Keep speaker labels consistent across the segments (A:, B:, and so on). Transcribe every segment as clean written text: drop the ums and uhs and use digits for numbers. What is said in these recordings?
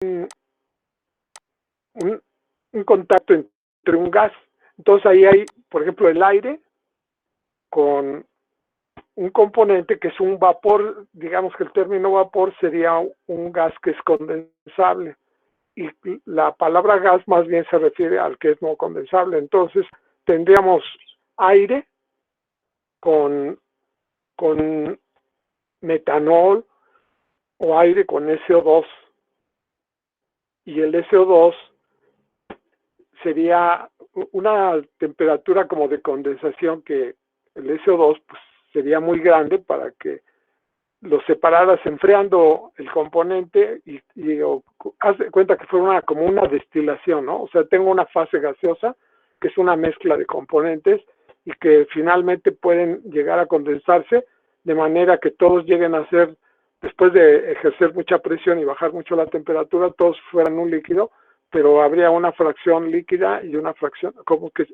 A: un, un contacto entre un gas. Entonces ahí hay, por ejemplo, el aire con un componente que es un vapor. Digamos que el término vapor sería un gas que es condensable, y la palabra gas más bien se refiere al que es no condensable. Entonces tendríamos aire con metanol, o aire con SO2, y el SO2 sería una temperatura como de condensación, que el SO2 pues sería muy grande para que lo separaras enfriando el componente, haz de cuenta que fue como una destilación, ¿no? O sea, tengo una fase gaseosa que es una mezcla de componentes y que finalmente pueden llegar a condensarse de manera que todos lleguen a ser, después de ejercer mucha presión y bajar mucho la temperatura, todos fueran un líquido, pero habría una fracción líquida y una fracción, como que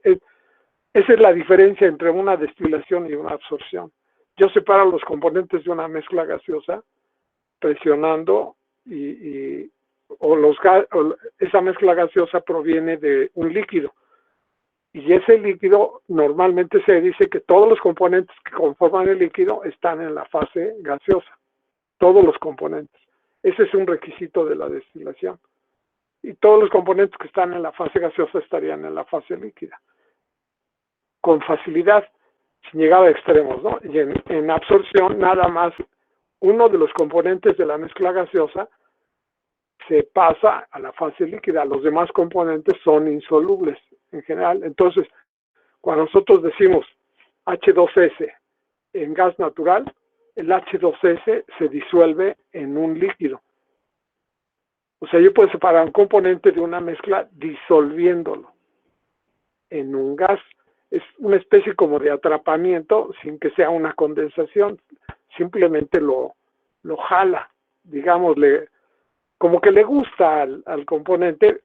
A: esa es la diferencia entre una destilación y una absorción. Yo separo los componentes de una mezcla gaseosa presionando, o esa mezcla gaseosa proviene de un líquido, y ese líquido normalmente se dice que todos los componentes que conforman el líquido están en la fase gaseosa, todos los componentes. Ese es un requisito de la destilación, y todos los componentes que están en la fase gaseosa estarían en la fase líquida con facilidad, sin llegar a extremos, ¿no? Y en absorción, nada más uno de los componentes de la mezcla gaseosa se pasa a la fase líquida. Los demás componentes son insolubles en general. Entonces, cuando nosotros decimos H2S en gas natural, el H2S se disuelve en un líquido. O sea, yo puedo separar un componente de una mezcla disolviéndolo en un gas. Es una especie como de atrapamiento sin que sea una condensación, simplemente lo jala, digámosle, como que le gusta al componente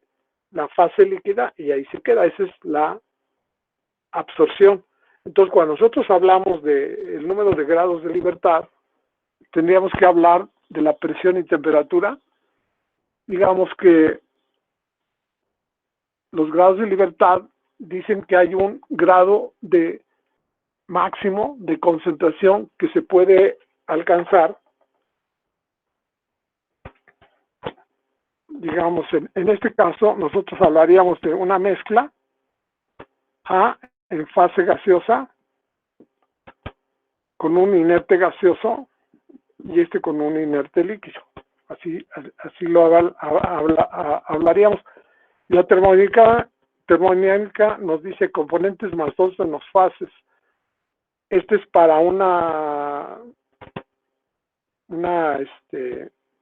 A: la fase líquida y ahí se queda. Esa es la absorción. Entonces, cuando nosotros hablamos del número de grados de libertad, tendríamos que hablar de la presión y temperatura. Digamos que los grados de libertad dicen que hay un grado de máximo de concentración que se puede alcanzar. Digamos, en este caso, nosotros hablaríamos de una mezcla A en fase gaseosa con un inerte gaseoso y con un inerte líquido. Así lo hablaríamos. La termodinámica nos dice componentes más 2 menos fases. Este es para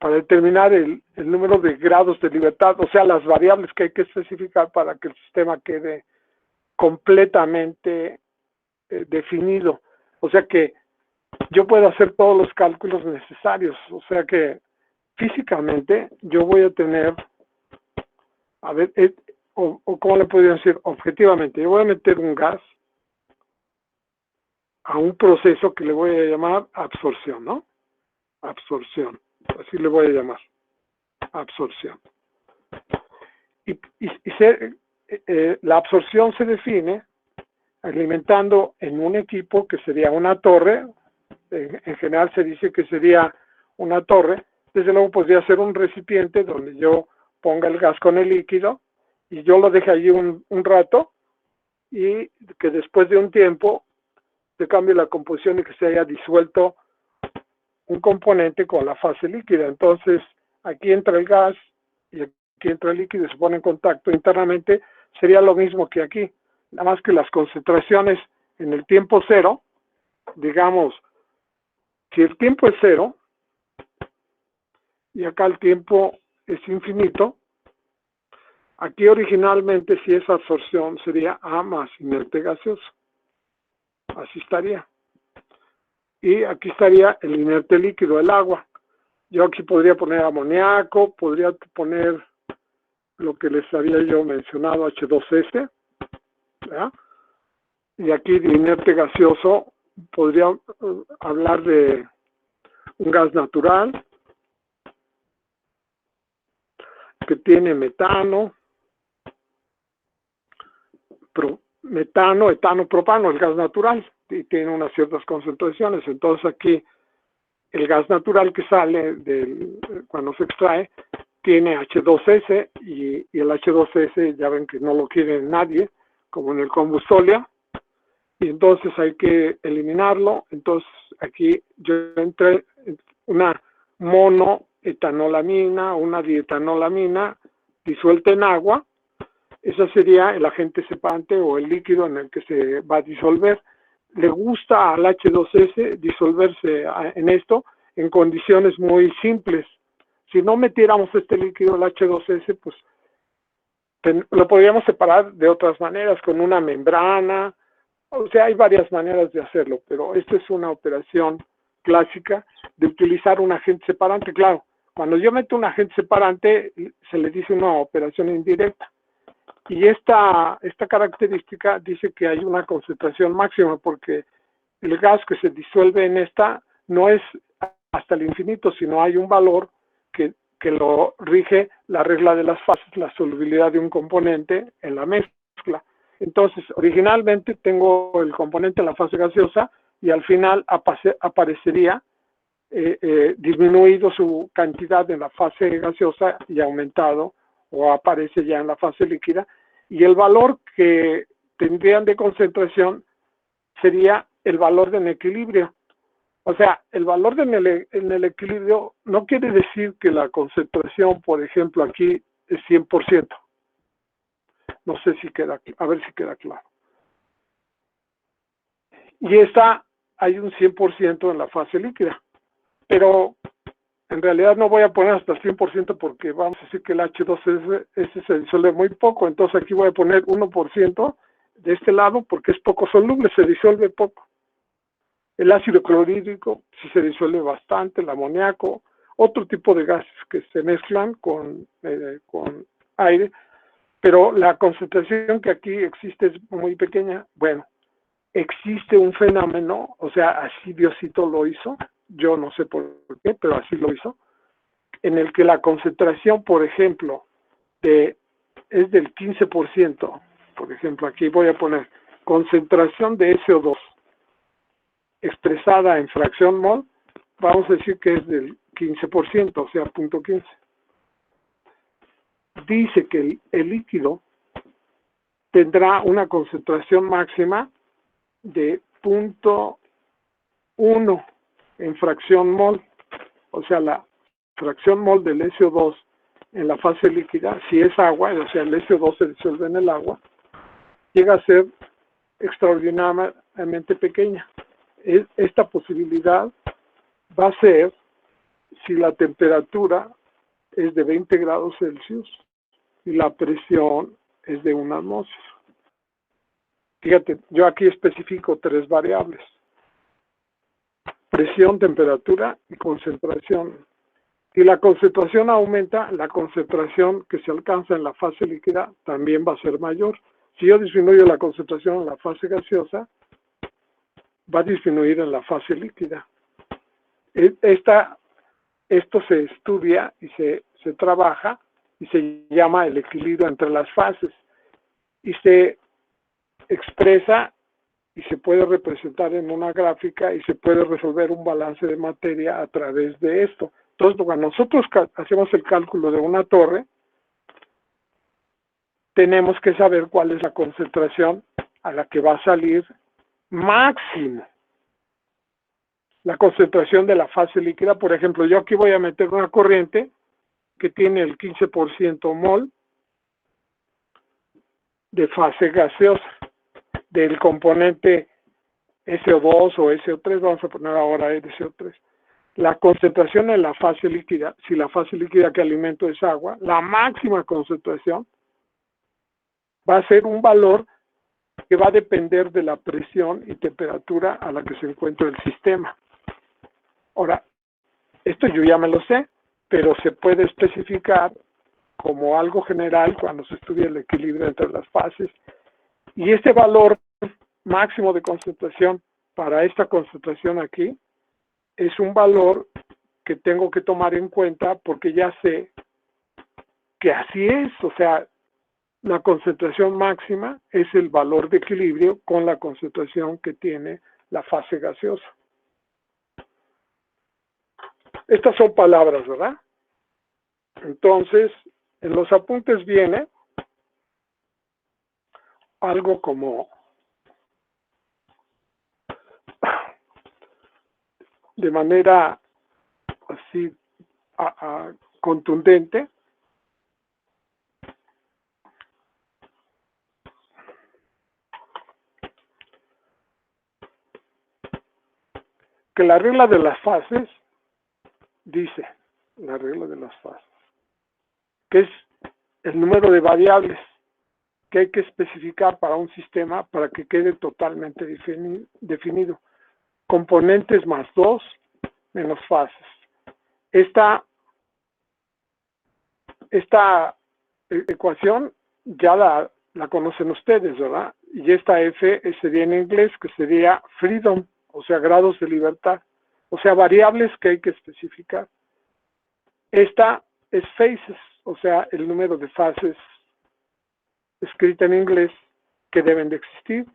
A: para determinar el número de grados de libertad, o sea, las variables que hay que especificar para que el sistema quede completamente definido. O sea que yo puedo hacer todos los cálculos necesarios. O sea que físicamente yo voy a tener, a ver, o ¿cómo le podría decir? Objetivamente, yo voy a meter un gas a un proceso que le voy a llamar absorción, ¿no? Absorción, así le voy a llamar, absorción. La absorción se define alimentando en un equipo que sería una torre. En general se dice que sería una torre. Desde luego podría ser un recipiente donde yo ponga el gas con el líquido y yo lo deje allí un rato, y que después de un tiempo se cambie la composición y que se haya disuelto un componente con la fase líquida. Entonces aquí entra el gas y aquí entra el líquido y se pone en contacto internamente. Sería lo mismo que aquí, nada más que las concentraciones en el tiempo cero. Digamos, si el tiempo es cero y acá el tiempo es infinito, aquí originalmente, si es absorción, sería A más inerte gaseoso. Así estaría. Y aquí estaría el inerte líquido, el agua. Yo aquí podría poner amoníaco, podría poner lo que les había yo mencionado, H2S, ¿verdad? Y aquí de inerte gaseoso podría hablar de un gas natural. que tiene metano, etano, propano, el gas natural, y tiene unas ciertas concentraciones. Entonces aquí el gas natural que sale cuando se extrae tiene H2S y el H2S ya ven que no lo quiere nadie, como en el combustóleo, y entonces hay que eliminarlo. Entonces aquí yo entré una monoetanolamina, una dietanolamina disuelta en agua. Ese sería el agente separante o el líquido en el que se va a disolver. Le gusta al H2S disolverse en esto en condiciones muy simples. Si no metiéramos este líquido, el H2S, pues lo podríamos separar de otras maneras, con una membrana. O sea, hay varias maneras de hacerlo, pero esta es una operación clásica de utilizar un agente separante. Claro, cuando yo meto un agente separante, se le dice una operación indirecta. Y esta característica dice que hay una concentración máxima, porque el gas que se disuelve en esta no es hasta el infinito, sino hay un valor que lo rige la regla de las fases, la solubilidad de un componente en la mezcla. Entonces, originalmente tengo el componente en la fase gaseosa y al final aparecería disminuido su cantidad en la fase gaseosa y aumentado, o aparece ya en la fase líquida, y el valor que tendrían de concentración sería el valor de equilibrio. O sea, el valor en el equilibrio no quiere decir que la concentración, por ejemplo, aquí es 100%. No sé si queda, a ver si queda claro. Y hay un 100% en la fase líquida. Pero en realidad no voy a poner hasta el 100% porque vamos a decir que el H2S se disuelve muy poco. Entonces aquí voy a poner 1% de este lado porque es poco soluble, se disuelve poco. El ácido clorhídrico sí se disuelve bastante, el amoníaco, otro tipo de gases que se mezclan con aire, pero la concentración que aquí existe es muy pequeña. Bueno, existe un fenómeno, o sea, así Diosito lo hizo, yo no sé por qué, pero así lo hizo, en el que la concentración, por ejemplo, es del 15%. Por ejemplo, aquí voy a poner concentración de SO2 expresada en fracción mol, vamos a decir que es del 15%, o sea, 0.15. Dice que el líquido tendrá una concentración máxima de 0.1 en fracción mol, o sea, la fracción mol del SO2 en la fase líquida, si es agua, o sea, el SO2 se disuelve en el agua, llega a ser extraordinariamente pequeña. Esta posibilidad va a ser si la temperatura es de 20 grados Celsius y la presión es de 1 atmósfera. Fíjate, yo aquí especifico 3 variables: presión, temperatura y concentración. Si la concentración aumenta, la concentración que se alcanza en la fase líquida también va a ser mayor. Si yo disminuyo la concentración en la fase gaseosa, va a disminuir en la fase líquida. Esto se estudia y se trabaja y se llama el equilibrio entre las fases, y se expresa y se puede representar en una gráfica y se puede resolver un balance de materia a través de esto. Entonces, cuando nosotros hacemos el cálculo de una torre, tenemos que saber cuál es la concentración a la que va a salir máximo la concentración de la fase líquida. Por ejemplo, yo aquí voy a meter una corriente que tiene el 15% mol de fase gaseosa del componente SO2 o SO3, vamos a poner ahora SO3. La concentración en la fase líquida, si la fase líquida que alimento es agua, la máxima concentración va a ser un valor que va a depender de la presión y temperatura a la que se encuentra el sistema. Ahora, esto yo ya me lo sé, pero se puede especificar como algo general cuando se estudia el equilibrio entre las fases. Y este valor máximo de concentración para esta concentración aquí es un valor que tengo que tomar en cuenta porque ya sé que así es, o sea, la concentración máxima es el valor de equilibrio con la concentración que tiene la fase gaseosa. Estas son palabras, ¿verdad? Entonces, en los apuntes viene algo como de manera así contundente, que la regla de las fases dice, la regla de las fases, que es el número de variables que hay que especificar para un sistema para que quede totalmente definido. Componentes más 2 menos fases. Esta ecuación ya la conocen ustedes, ¿verdad? Y esta F sería en inglés, que sería freedom, o sea, grados de libertad, o sea, variables que hay que especificar. Esta es phases, o sea, el número de fases escrita en inglés que deben de existir,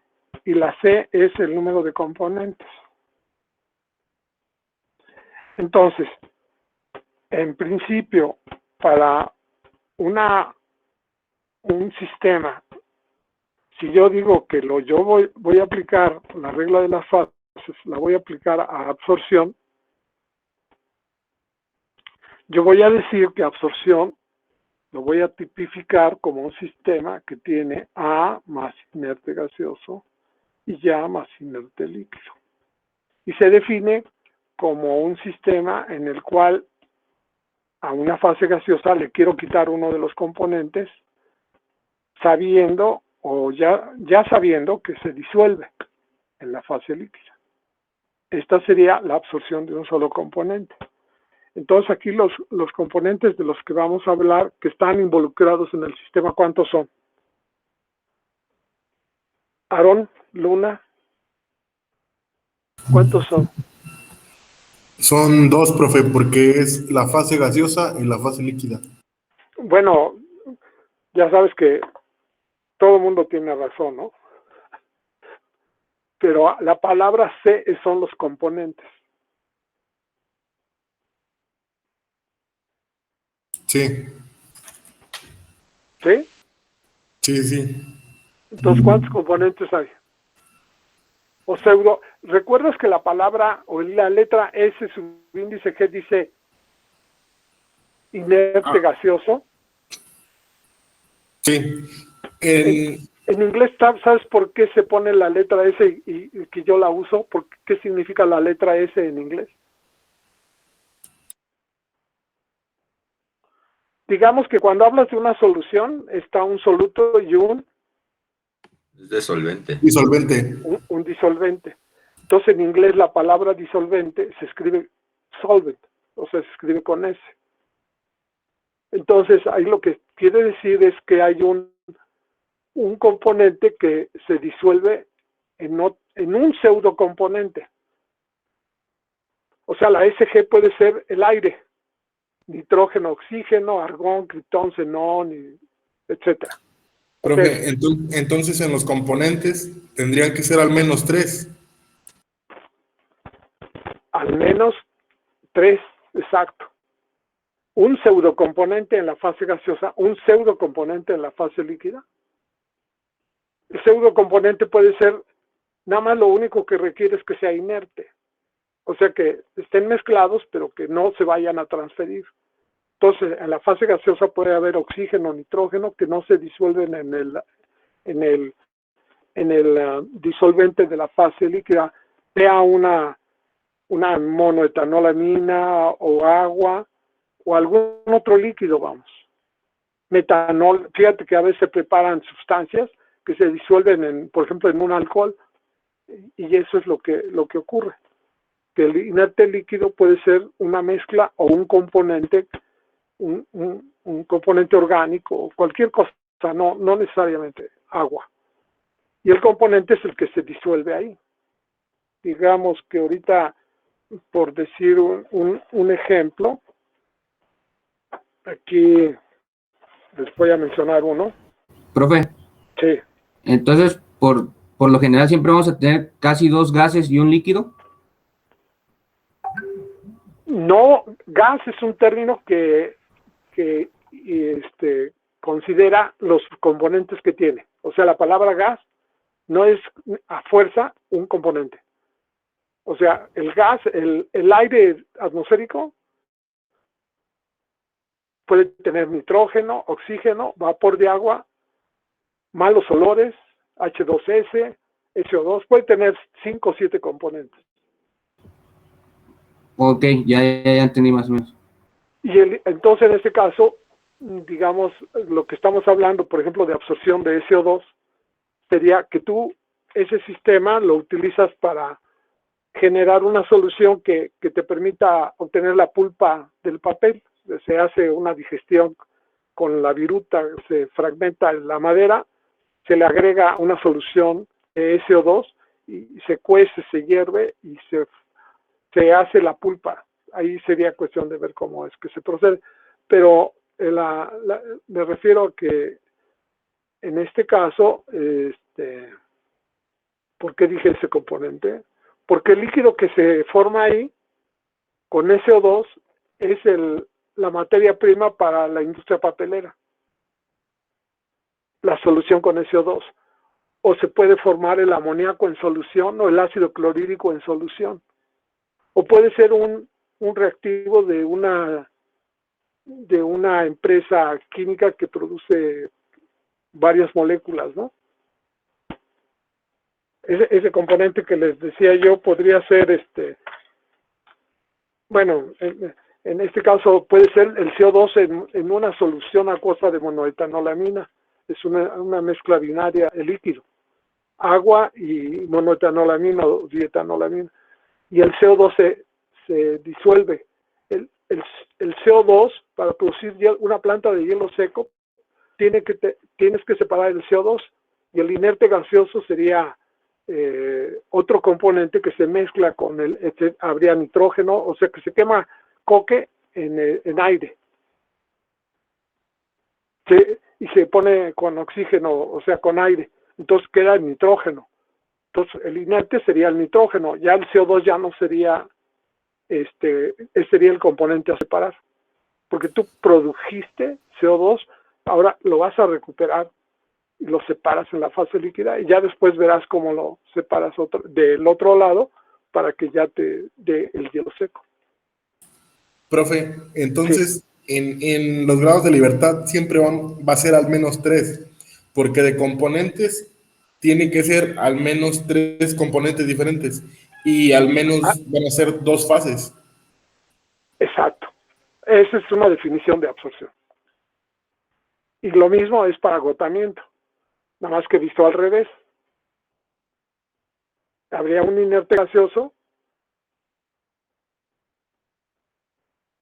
A: y la C es el número de componentes. Entonces, en principio, para un sistema, si yo digo que yo voy a aplicar la regla de las fases, la voy a aplicar a absorción, yo voy a decir que absorción lo voy a tipificar como un sistema que tiene A más inerte gaseoso y ya más inerte líquido. Y se define como un sistema en el cual a una fase gaseosa le quiero quitar uno de los componentes sabiendo o ya sabiendo que se disuelve en la fase líquida. Esta sería la absorción de un solo componente. Entonces aquí los componentes de los que vamos a hablar que están involucrados en el sistema, ¿cuántos son? Aarón, Luna, ¿cuántos son?
B: Son dos, profe, porque es la fase gaseosa y la fase líquida.
A: Bueno, ya sabes que todo el mundo tiene razón, ¿no? Pero la palabra C son los componentes.
B: Sí,
A: ¿Sí?
B: sí, sí.
A: Entonces, ¿cuántos componentes hay? O pseudo, ¿recuerdas que la palabra o la letra S, su índice G dice inerte gaseoso?
B: Sí.
A: En inglés, ¿sabes por qué se pone la letra S y que yo la uso? ¿Qué significa la letra S en inglés? Digamos que cuando hablas de una solución, está un soluto y
C: Es de solvente.
B: Disolvente.
A: un disolvente. Entonces, en inglés, la palabra disolvente se escribe solvent, o sea, se escribe con S. Entonces, ahí lo que quiere decir es que hay un componente que se disuelve en un pseudocomponente. O sea, la SG puede ser el aire, nitrógeno, oxígeno, argón, criptón, xenón, etcétera.
B: Profe, entonces en los componentes tendrían que ser al menos tres.
A: Al menos 3, exacto. Un pseudocomponente en la fase gaseosa, un pseudocomponente en la fase líquida. El pseudocomponente puede ser, nada más lo único que requiere es que sea inerte. O sea, que estén mezclados, pero que no se vayan a transferir. Entonces, en la fase gaseosa puede haber oxígeno, nitrógeno, que no se disuelven en el disolvente de la fase líquida, sea una monoetanolamina o agua o algún otro líquido, vamos. Metanol, fíjate que a veces se preparan sustancias que se disuelven, por ejemplo, en un alcohol, y eso es lo que ocurre. Que el inerte líquido puede ser una mezcla o un componente, un componente orgánico o cualquier cosa, no necesariamente agua. Y el componente es el que se disuelve ahí. Digamos que ahorita, por decir un ejemplo, aquí Les voy a mencionar uno.
D: Profe,
A: Sí.
D: entonces, por lo general siempre vamos a tener casi 2 gases y un líquido.
A: No, gas es un término que considera los componentes que tiene. O sea, la palabra gas no es a fuerza un componente. O sea, el gas, el aire atmosférico puede tener nitrógeno, oxígeno, vapor de agua, malos olores, H2S, SO2, puede tener 5 o 7 componentes.
D: Ok, ya entendí más o menos.
A: Y entonces en este caso, digamos, lo que estamos hablando, por ejemplo, de absorción de SO2, sería que tú ese sistema lo utilizas para generar una solución que te permita obtener la pulpa del papel. Se hace una digestión con la viruta, se fragmenta la madera, se le agrega una solución de SO2 y se cuece, se hierve y se hace la pulpa. Ahí sería cuestión de ver cómo es que se procede. Pero me refiero a que en este caso, ¿por qué dije ese componente? Porque el líquido que se forma ahí con SO2 es la materia prima para la industria papelera. La solución con SO2. O se puede formar el amoníaco en solución o el ácido clorhídrico en solución. O puede ser un reactivo de una empresa química que produce varias moléculas, ¿no? Ese componente que les decía yo podría ser, bueno, en este caso puede ser el CO2 en una solución acuosa de monoetanolamina. Es una mezcla binaria, el líquido. Agua y monoetanolamina o dietanolamina. Y el CO2 se disuelve. El CO2, para producir una planta de hielo seco, tienes que separar el CO2 y el inerte gaseoso sería otro componente que se mezcla con habría nitrógeno, o sea que se quema coque en aire. Y se pone con oxígeno, o sea, con aire. Entonces queda el nitrógeno. Entonces el inerte sería el nitrógeno, ya el CO2 ya no sería, sería el componente a separar. Porque tú produjiste CO2, ahora lo vas a recuperar y lo separas en la fase líquida y ya después verás cómo lo separas del otro lado para que ya te dé el hielo seco.
B: Profe, entonces en los grados de libertad siempre va a ser al menos 3, porque de componentes tiene que ser al menos 3 componentes diferentes y al menos van a ser 2 fases.
A: Exacto. Esa es una definición de absorción. Y lo mismo es para agotamiento, nada más que visto al revés. Habría un inerte gaseoso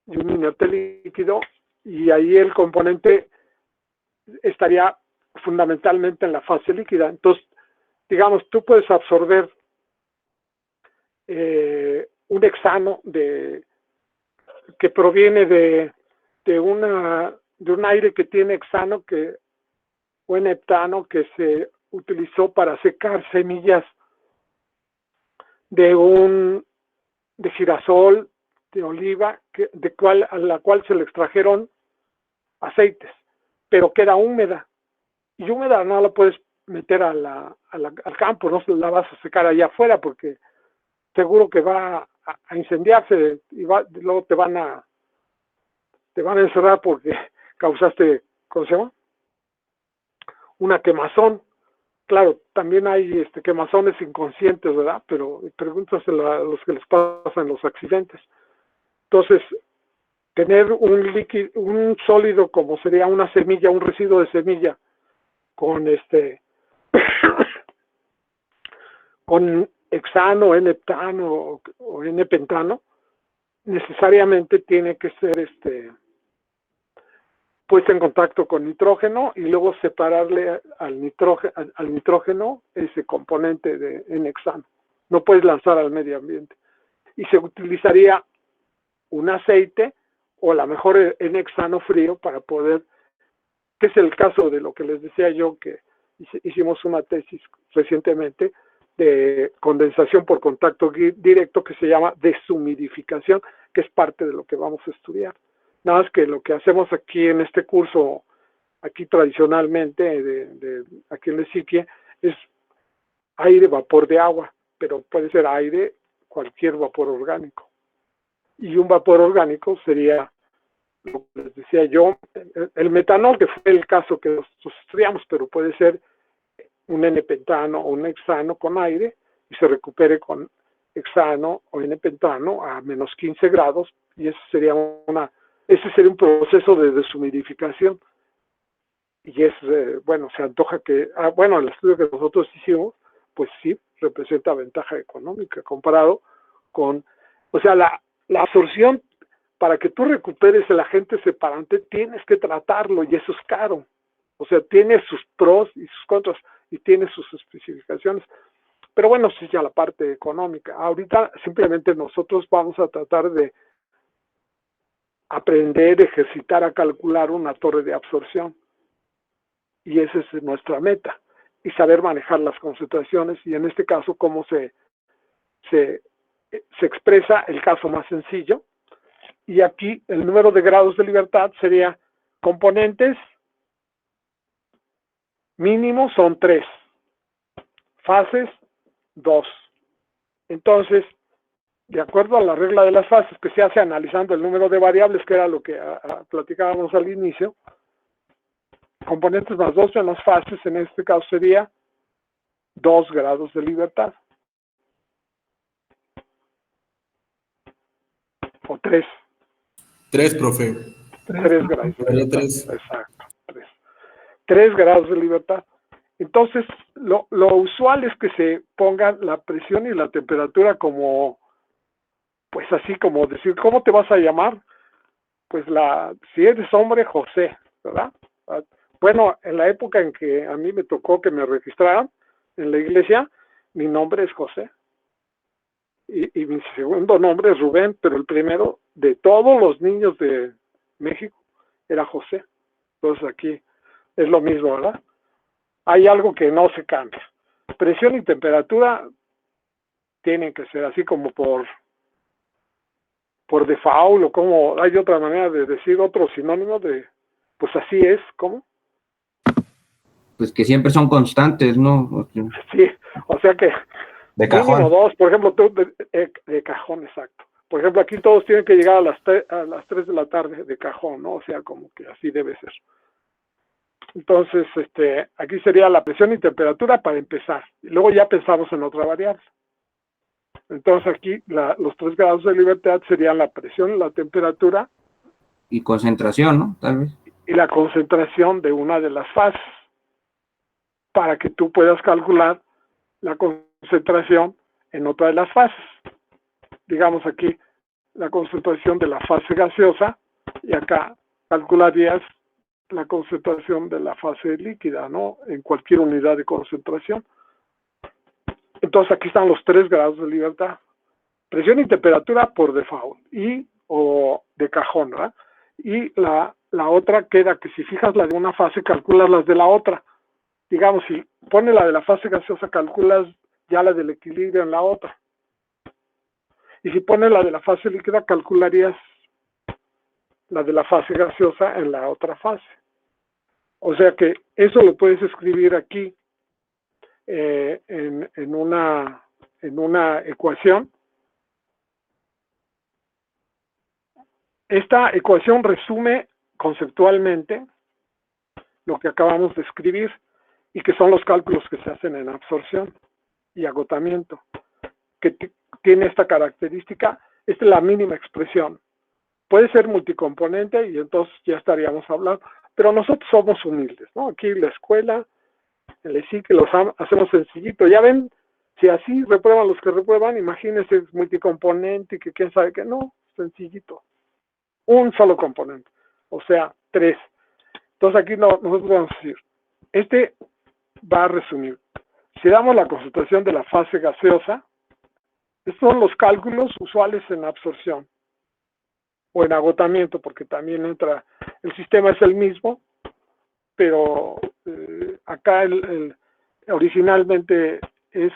A: y un inerte líquido, y ahí el componente estaría fundamentalmente en la fase líquida. Entonces, digamos, tú puedes absorber un hexano que proviene de un aire que tiene hexano o en heptano que se utilizó para secar semillas de girasol, de oliva, a la cual se le extrajeron aceites, pero queda húmeda. Y húmeda no la puedes meter al campo, no la vas a secar allá afuera porque seguro que va a incendiarse y luego te van a encerrar porque causaste, ¿cómo se llama? Una quemazón. Claro, también hay quemazones inconscientes, ¿verdad? Pero pregúntaselo a los que les pasan los accidentes. Entonces, tener un líquido, un sólido como sería una semilla, un residuo de semilla, con con hexano, N-heptano o N-pentano, necesariamente tiene que ser puesto en contacto con nitrógeno y luego separarle al nitrógeno ese componente de N-hexano. No puedes lanzar al medio ambiente. Y se utilizaría un aceite o a lo mejor N-hexano frío para poder que es el caso de lo que les decía yo, que hicimos una tesis recientemente de condensación por contacto directo que se llama deshumidificación, que es parte de lo que vamos a estudiar. Nada más que lo que hacemos aquí en este curso, aquí tradicionalmente, aquí en el SICIE, es aire, vapor de agua, pero puede ser aire, cualquier vapor orgánico. Y un vapor orgánico sería, lo que les decía yo, el metanol, que fue el caso que nosotros estudiamos, pero puede ser un N-pentano o un hexano con aire y se recupere con hexano o N-pentano a menos 15 grados, y ese sería un proceso de deshumidificación. Y es, bueno, se antoja que, bueno, el estudio que nosotros hicimos, pues sí, representa ventaja económica comparado con, o sea, la absorción, para que tú recuperes el agente separante, tienes que tratarlo y eso es caro. O sea, tiene sus pros y sus contras y tiene sus especificaciones. Pero bueno, sí, ya la parte económica. Ahorita simplemente nosotros vamos a tratar de aprender, ejercitar a calcular una torre de absorción. Y esa es nuestra meta. Y saber manejar las concentraciones y en este caso cómo se expresa el caso más sencillo. Y aquí el número de grados de libertad sería componentes mínimos son 3, fases 2. Entonces, de acuerdo a la regla de las fases que se hace analizando el número de variables, que era lo que platicábamos al inicio, componentes más 2 menos fases, en este caso sería 2 grados de libertad. O 3.
B: 3, profe.
A: 3 grados de libertad.
B: 3.
A: Exacto, 3. 3 grados de libertad. Entonces, lo usual es que se ponga la presión y la temperatura como, pues así como decir, ¿cómo te vas a llamar? Pues si eres hombre, José, ¿verdad? Bueno, en la época en que a mí me tocó que me registraran en la iglesia, mi nombre es José. Y mi segundo nombre es Rubén, pero el primero de todos los niños de México era José. Entonces aquí es lo mismo, ¿verdad? Hay algo que no se cambia. Presión y temperatura tienen que ser así como por default, o como hay otra manera de decir otro sinónimo de, pues así es, ¿cómo?
D: Pues que siempre son constantes, ¿no?
A: Sí, o sea que
E: de cajón.
A: mínimo 2, por ejemplo, tú de cajón, exacto. Por ejemplo, aquí todos tienen que llegar a las 3 de la tarde de cajón, ¿no? O sea, como que así debe ser. Entonces, aquí sería la presión y temperatura para empezar. Y luego ya pensamos en otra variable. Entonces aquí los 3 grados de libertad serían la presión, la temperatura.
D: Y concentración, ¿no? Tal vez.
A: Y la concentración de una de las fases. Para que tú puedas calcular la concentración en otra de las fases. Digamos aquí la concentración de la fase gaseosa y acá calcularías la concentración de la fase líquida, ¿no? En cualquier unidad de concentración. Entonces aquí están los 3 grados de libertad. Presión y temperatura por default o de cajón, ¿verdad? Y la otra queda que si fijas la de una fase, calculas las de la otra. Digamos, si pones la de la fase gaseosa, calculas ya la del equilibrio en la otra. Y si pones la de la fase líquida, calcularías la de la fase gaseosa en la otra fase. O sea que eso lo puedes escribir aquí en una ecuación. Esta ecuación resume conceptualmente lo que acabamos de escribir y que son los cálculos que se hacen en absorción y agotamiento, que tiene esta característica. Esta es la mínima expresión. Puede ser multicomponente y entonces ya estaríamos hablando, pero nosotros somos humildes, ¿no? Aquí en la escuela, en el SIC, los hacemos sencillito. Ya ven, si así reprueban los que reprueban, imagínense multicomponente y que quién sabe que no, sencillito. Un solo componente, o sea, 3. Entonces aquí nosotros vamos a decir, va a resumir. Si damos la concentración de la fase gaseosa, estos son los cálculos usuales en absorción o en agotamiento, porque también entra, el sistema es el mismo, pero acá originalmente es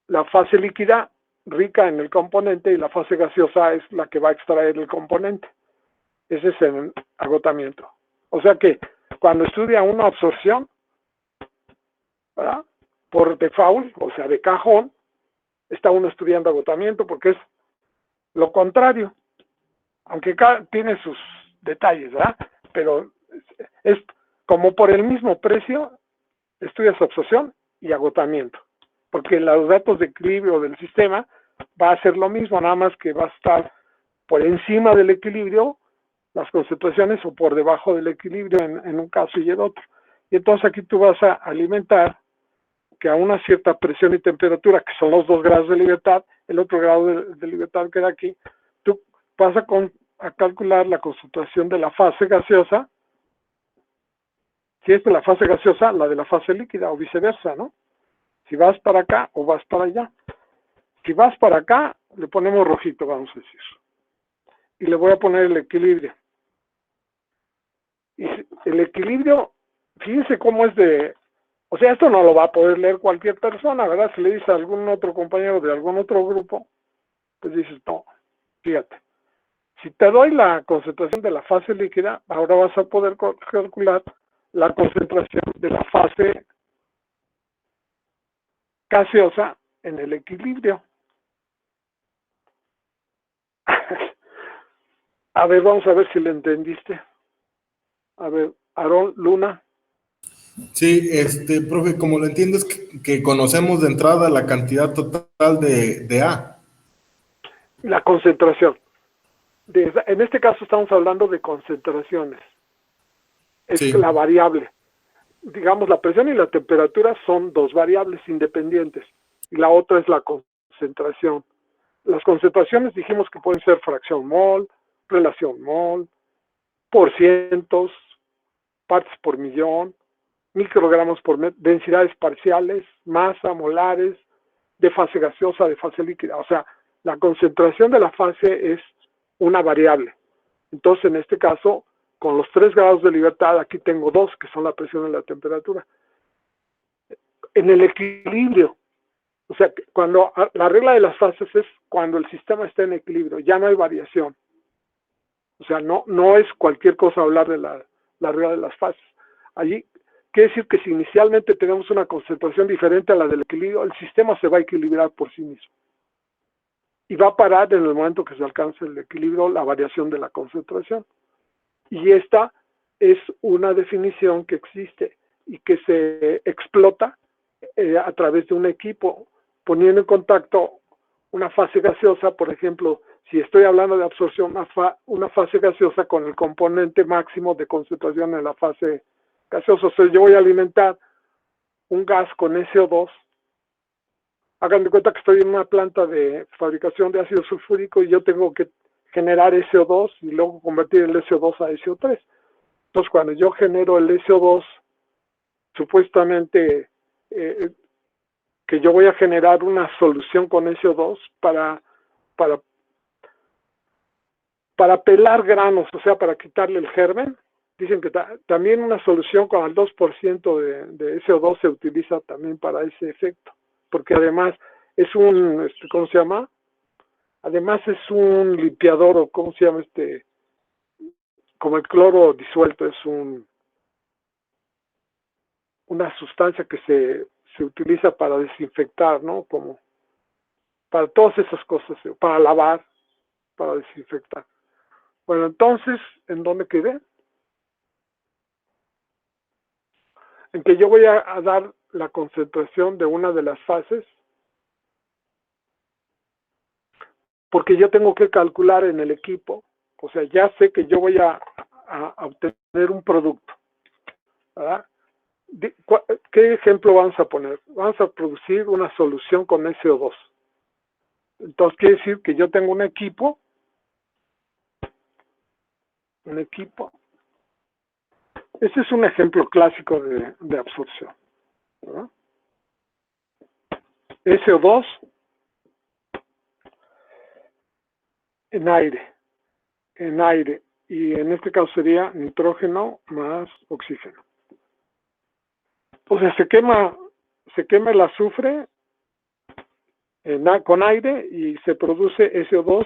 A: la fase líquida rica en el componente y la fase gaseosa es la que va a extraer el componente. Ese es el agotamiento. O sea que cuando estudia una absorción, ¿verdad?, por default, o sea, de cajón, está uno estudiando agotamiento porque es lo contrario, aunque tiene sus detalles, ¿verdad? Pero es como por el mismo precio, estudias absorción y agotamiento, porque los datos de equilibrio del sistema va a ser lo mismo, nada más que va a estar por encima del equilibrio las concentraciones o por debajo del equilibrio en un caso y el otro. Y entonces aquí tú vas a alimentar que a una cierta presión y temperatura, que son los 2 grados de libertad, el otro grado de libertad queda aquí, tú vas a calcular la concentración de la fase gaseosa, si es de la fase gaseosa, la de la fase líquida o viceversa, ¿no? Si vas para acá o vas para allá. Si vas para acá, le ponemos rojito, vamos a decir. Y le voy a poner el equilibrio. Y el equilibrio, fíjense cómo es de... O sea, esto no lo va a poder leer cualquier persona, ¿verdad? Si le dice a algún otro compañero de algún otro grupo, pues dices, no, fíjate. Si te doy la concentración de la fase líquida, ahora vas a poder calcular la concentración de la fase gaseosa en el equilibrio. A ver, vamos a ver si lo entendiste. A ver, Aarón, Luna.
B: Sí, profe, como lo entiendo es que conocemos de entrada la cantidad total de A.
A: La concentración. En este caso estamos hablando de concentraciones. Es
B: Sí.
A: la variable. Digamos, la presión y la temperatura son 2 variables independientes. Y la otra es la concentración. Las concentraciones dijimos que pueden ser fracción mol, relación mol, por cientos, partes por millón, microgramos por metro, densidades parciales, masa, molares, de fase gaseosa, de fase líquida. O sea, la concentración de la fase es una variable. Entonces, en este caso, con los 3 grados de libertad, aquí tengo 2, que son la presión y la temperatura. En el equilibrio, o sea, cuando la regla de las fases es cuando el sistema está en equilibrio, ya no hay variación. O sea, no es cualquier cosa hablar de la regla de las fases. Allí quiere decir que si inicialmente tenemos una concentración diferente a la del equilibrio, el sistema se va a equilibrar por sí mismo. Y va a parar en el momento que se alcance el equilibrio, la variación de la concentración. Y esta es una definición que existe y que se explota a través de un equipo, poniendo en contacto una fase gaseosa, por ejemplo, si estoy hablando de absorción, una fase gaseosa con el componente máximo de concentración en la fase gaseosa. O sea, yo voy a alimentar un gas con SO2. Hagan de cuenta que estoy en una planta de fabricación de ácido sulfúrico y yo tengo que generar SO2 y luego convertir el SO2 a SO3. Entonces, cuando yo genero el SO2, supuestamente que yo voy a generar una solución con SO2 para pelar granos, o sea, para quitarle el germen. Dicen que también una solución con el 2% de SO2 se utiliza también para ese efecto, porque además es un, ¿cómo se llama? Además es un limpiador, o ¿cómo se llama como el cloro disuelto, es una sustancia que se utiliza para desinfectar, ¿no? Como para todas esas cosas, para lavar, para desinfectar. Bueno, entonces, ¿en dónde quedé? En que yo voy a dar la concentración de una de las fases, porque yo tengo que calcular en el equipo, o sea, ya sé que yo voy a obtener un producto, ¿verdad? ¿Qué ejemplo vamos a poner? Vamos a producir una solución con SO2. Entonces quiere decir que yo tengo un equipo, este es un ejemplo clásico de absorción, ¿verdad? SO2 en aire, y en este caso sería nitrógeno más oxígeno. O sea, se quema el azufre con aire y se produce SO2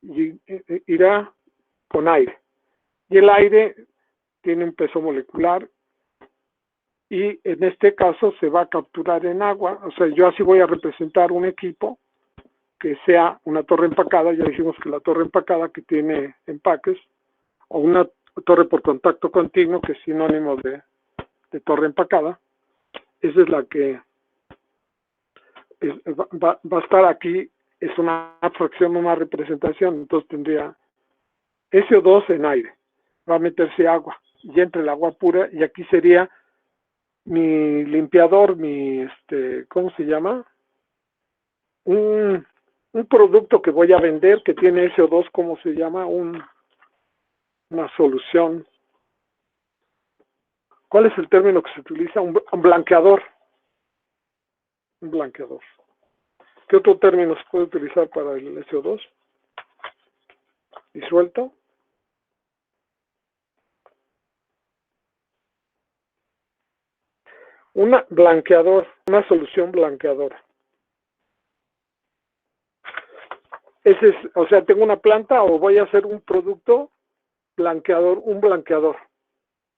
A: y irá con aire. Y el aire tiene un peso molecular y en este caso se va a capturar en agua. O sea, yo así voy a representar un equipo que sea una torre empacada. Ya dijimos que la torre empacada que tiene empaques, o una torre por contacto continuo, que es sinónimo de torre empacada, esa es la que va a estar aquí. Es una fracción, una representación. Entonces tendría SO2 en aire, va a meterse agua y entre el agua pura, y aquí sería mi limpiador, ¿cómo se llama? Un producto que voy a vender que tiene SO2, ¿cómo se llama? Una solución. ¿Cuál es el término que se utiliza? Un blanqueador. Un blanqueador. ¿Qué otro término se puede utilizar para el SO2? ¿Disuelto? Una solución blanqueadora. Ese es, o sea, tengo una planta o voy a hacer un producto blanqueador, un blanqueador.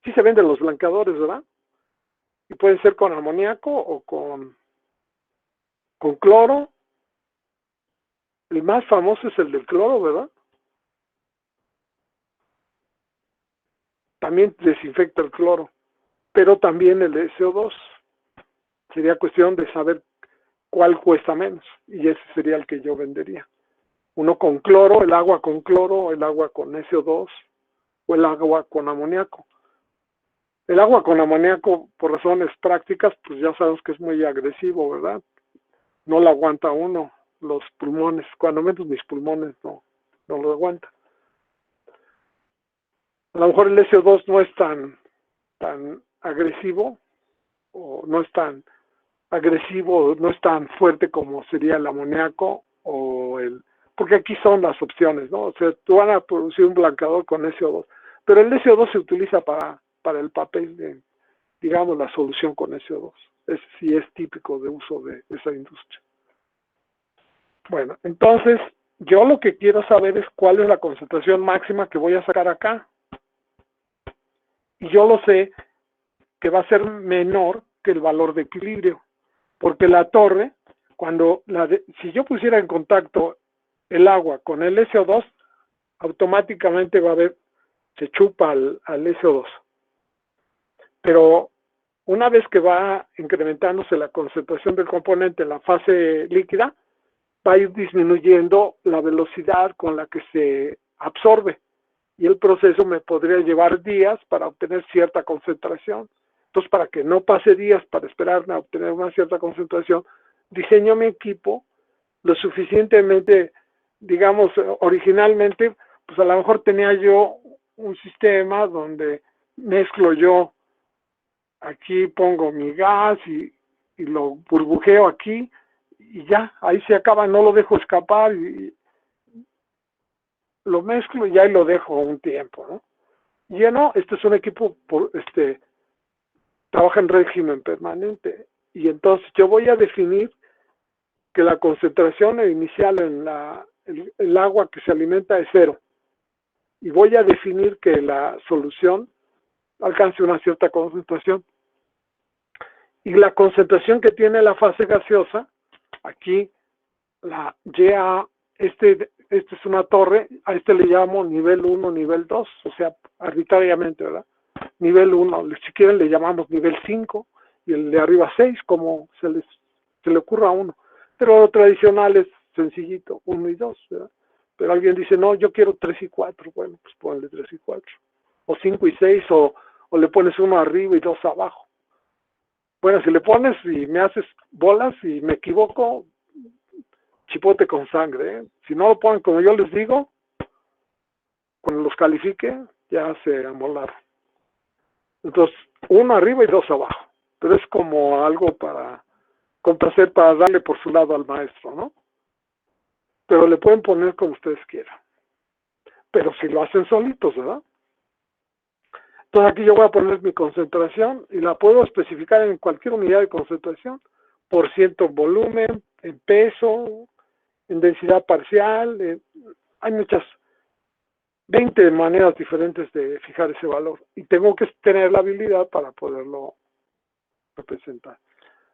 A: Sí se venden los blanqueadores, ¿verdad? Y pueden ser con amoníaco o con cloro. El más famoso es el del cloro, ¿verdad? También desinfecta el cloro, pero también el SO2. Sería cuestión de saber cuál cuesta menos, y ese sería el que yo vendería. Uno con cloro, el agua con cloro, el agua con SO2 o el agua con amoníaco. El agua con amoníaco, por razones prácticas, pues ya sabemos que es muy agresivo, ¿verdad? No lo aguanta uno, los pulmones, cuando menos mis pulmones no lo aguantan. A lo mejor el SO2 no es tan agresivo, o no es tan agresivo, no es tan fuerte como sería el amoníaco porque aquí son las opciones, ¿no? O sea, tú van a producir un blanqueador con SO2, pero el SO2 se utiliza para el papel digamos, la solución con SO2. Ese sí es típico de uso de esa industria. Bueno, entonces, yo lo que quiero saber es cuál es la concentración máxima que voy a sacar acá. Y yo lo sé que va a ser menor que el valor de equilibrio, porque la torre, si yo pusiera en contacto el agua con el SO2, automáticamente se chupa al SO2. Pero una vez que va incrementándose la concentración del componente en la fase líquida, va a ir disminuyendo la velocidad con la que se absorbe, y el proceso me podría llevar días para obtener cierta concentración. Entonces, para que no pase días para esperar a obtener una cierta concentración, diseño mi equipo lo suficientemente, digamos, originalmente, pues a lo mejor tenía yo un sistema donde mezclo yo, aquí pongo mi gas y lo burbujeo aquí, y ya, ahí se acaba, no lo dejo escapar, y lo mezclo y ahí lo dejo un tiempo, ¿no? Y ya no, este es un equipo, trabaja en régimen permanente, y entonces yo voy a definir que la concentración inicial en el agua que se alimenta es 0, y voy a definir que la solución alcance una cierta concentración, y la concentración que tiene la fase gaseosa, aquí la YA, este es una torre, a este le llamo nivel 1, nivel 2, o sea, arbitrariamente, ¿verdad? Nivel 1, si quieren le llamamos nivel 5, y el de arriba 6, como se le ocurra a uno. Pero lo tradicional es sencillito, 1 y 2, ¿verdad? Pero alguien dice, no, yo quiero 3 y 4, bueno, pues ponle 3 y 4. O 5 y 6, o le pones 1 arriba y 2 abajo. Bueno, si le pones y me haces bolas y me equivoco, chipote con sangre, ¿eh? Si no lo ponen como yo les digo, cuando los califique, ya se amolaron. Entonces, 1 arriba y 2 abajo. Pero es como algo para complacer, para darle por su lado al maestro, ¿no? Pero le pueden poner como ustedes quieran. pero si lo hacen solitos, ¿verdad? Entonces aquí yo voy a poner mi concentración y la puedo especificar en cualquier unidad de concentración, por ciento en volumen, en peso, en densidad parcial, hay muchas, 20 maneras diferentes de fijar ese valor y tengo que tener la habilidad para poderlo representar.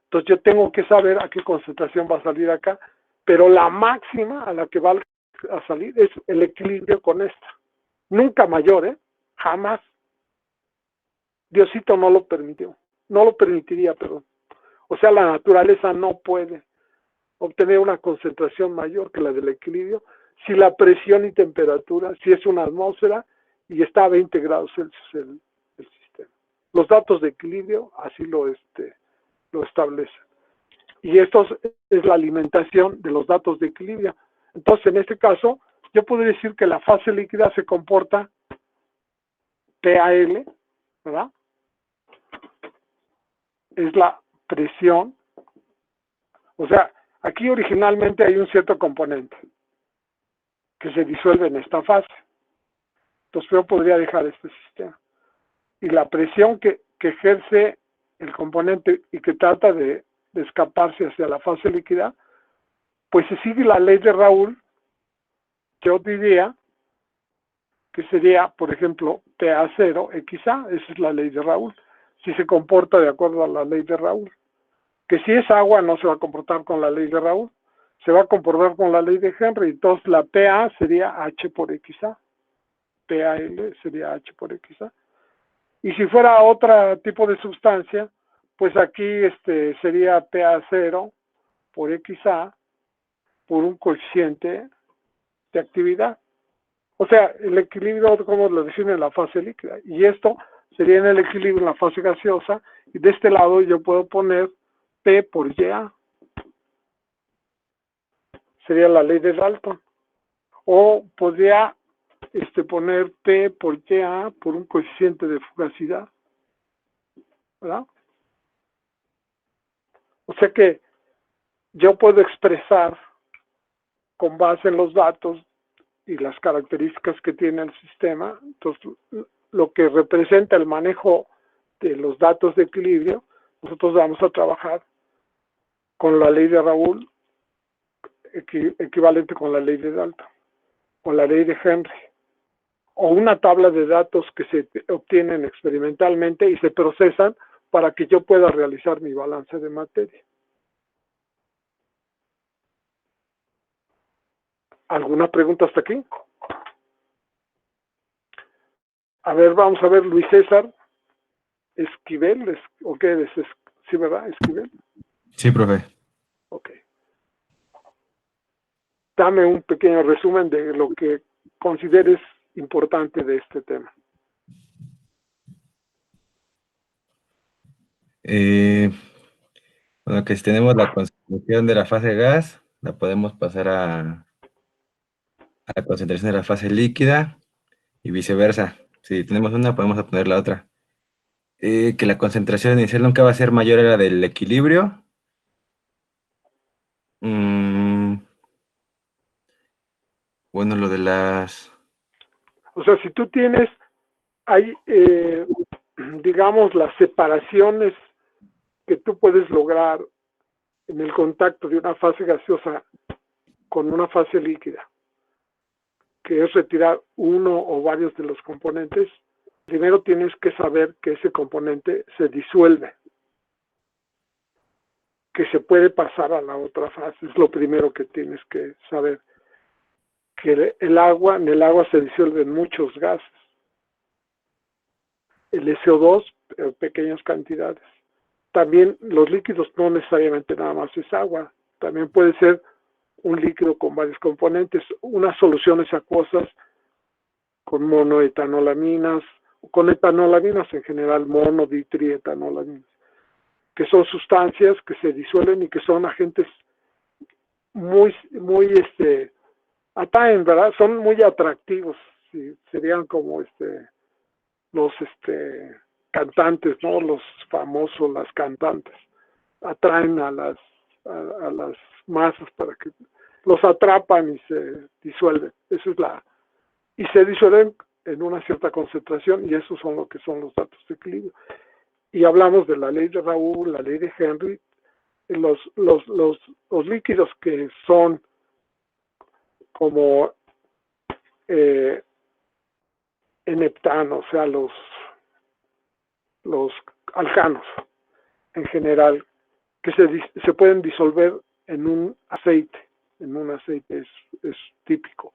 A: Entonces yo tengo que saber a qué concentración va a salir acá, pero la máxima a la que va a salir es el equilibrio con esta. Nunca mayor, jamás. Diosito no lo permitió, no lo permitiría, perdón. O sea, la naturaleza no puede obtener una concentración mayor que la del equilibrio si la presión y temperatura, si es una atmósfera y está a 20 grados Celsius el sistema. Los datos de equilibrio así lo establecen. Y esto es la alimentación de los datos de equilibrio. Entonces, en este caso, yo podría decir que la fase líquida se comporta PAL, ¿verdad? Es la presión. O sea, aquí originalmente hay un cierto componente que se disuelve en esta fase. Entonces yo podría dejar este sistema. Y la presión que ejerce el componente y que trata de escaparse hacia la fase líquida, pues se sigue la ley de Raoult. Yo diría que sería, por ejemplo, PA0, XA, esa es la ley de Raoult, si se comporta de acuerdo a la ley de Raoult. Que si es agua no se va a comportar con la ley de Raoult, se va a comportar con la ley de Henry, entonces la PA sería H por XA, PAL sería H por XA. Y si fuera otro tipo de sustancia, pues aquí sería PA0 por XA por un coeficiente de actividad. O sea, el equilibrio, como lo define la fase líquida. Y esto sería en el equilibrio en la fase gaseosa. Y de este lado yo puedo poner P por YA. Sería la ley de Dalton. O podría poner P por YA por un coeficiente de fugacidad. ¿Verdad? O sea que yo puedo expresar con base en los datos y las características que tiene el sistema, entonces lo que representa el manejo de los datos de equilibrio, nosotros vamos a trabajar con la ley de Raoult, equivalente con la ley de Dalton, con la ley de Henry, o una tabla de datos que se obtienen experimentalmente y se procesan para que yo pueda realizar mi balance de materia. ¿Alguna pregunta hasta aquí? A ver, vamos a ver, Luis César Esquivel, ¿o qué es? ¿Sí, verdad? Esquivel.
E: Sí, profe.
A: Ok. Dame un pequeño resumen de lo que consideres importante de este tema.
E: Bueno, que si tenemos la concentración de la fase gas, la podemos pasar a la concentración de la fase líquida y viceversa. Si tenemos una, podemos obtener la otra. Que la concentración inicial nunca va a ser mayor a la del equilibrio. Bueno, lo de las...
A: O sea, si tú tienes, hay, digamos, las separaciones que tú puedes lograr en el contacto de una fase gaseosa con una fase líquida, que es retirar uno o varios de los componentes, primero tienes que saber que ese componente se disuelve, que se puede pasar a la otra fase, es lo primero que tienes que saber, que en el agua se disuelven muchos gases, el SO2 en pequeñas cantidades. También los líquidos no necesariamente nada más es agua, también puede ser un líquido con varios componentes, unas soluciones acuosas con monoetanolaminas, con etanolaminas en general, monoditrietanolaminas, que son sustancias que se disuelven y que son agentes muy atraen, ¿verdad? Son muy atractivos, ¿sí? Serían como los cantantes, ¿no? Los famosos, las cantantes, atraen a las masas para que los atrapan y se disuelven. Esa es y se disuelven en una cierta concentración, y esos son lo que son los datos de equilibrio. Y hablamos de la ley de Raoult, la ley de Henry, los líquidos que son como en heptano, o sea, los alcanos en general, que se pueden disolver en un aceite. En un aceite es típico.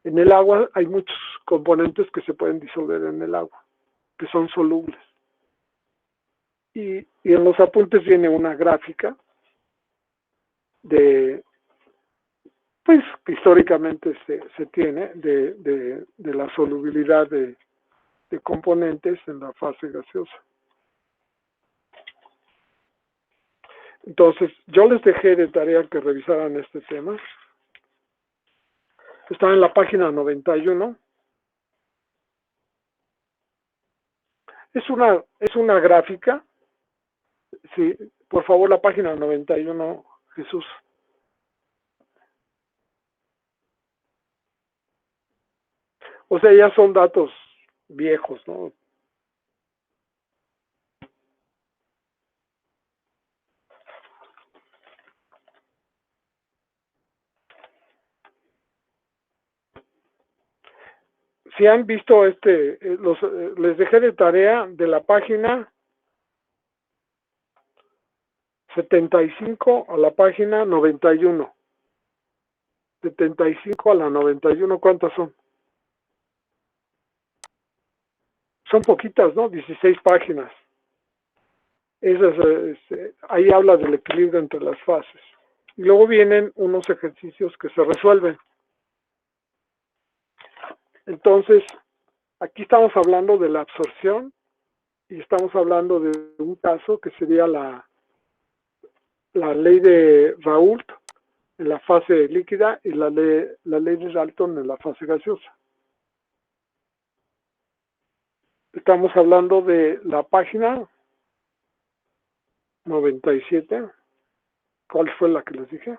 A: En el agua hay muchos componentes que se pueden disolver en el agua, que son solubles. Y en los apuntes viene una gráfica de, pues, que históricamente se tiene de la solubilidad de componentes en la fase gaseosa. Entonces, yo les dejé de tarea que revisaran este tema. Está en la página 91. Es una gráfica. Sí, por favor, la página 91, Jesús. O sea, ya son datos viejos, ¿no? Si han visto les dejé de tarea de la página 75 a la página 91. 75 a la 91, ¿cuántas son? Son poquitas, ¿no? 16 páginas. Ahí habla del equilibrio entre las fases. Y luego vienen unos ejercicios que se resuelven. Entonces, aquí estamos hablando de la absorción y estamos hablando de un caso que sería la ley de Raoult en la fase líquida y la ley de Dalton en la fase gaseosa. Estamos hablando de la página 97. ¿Cuál fue la que les dije?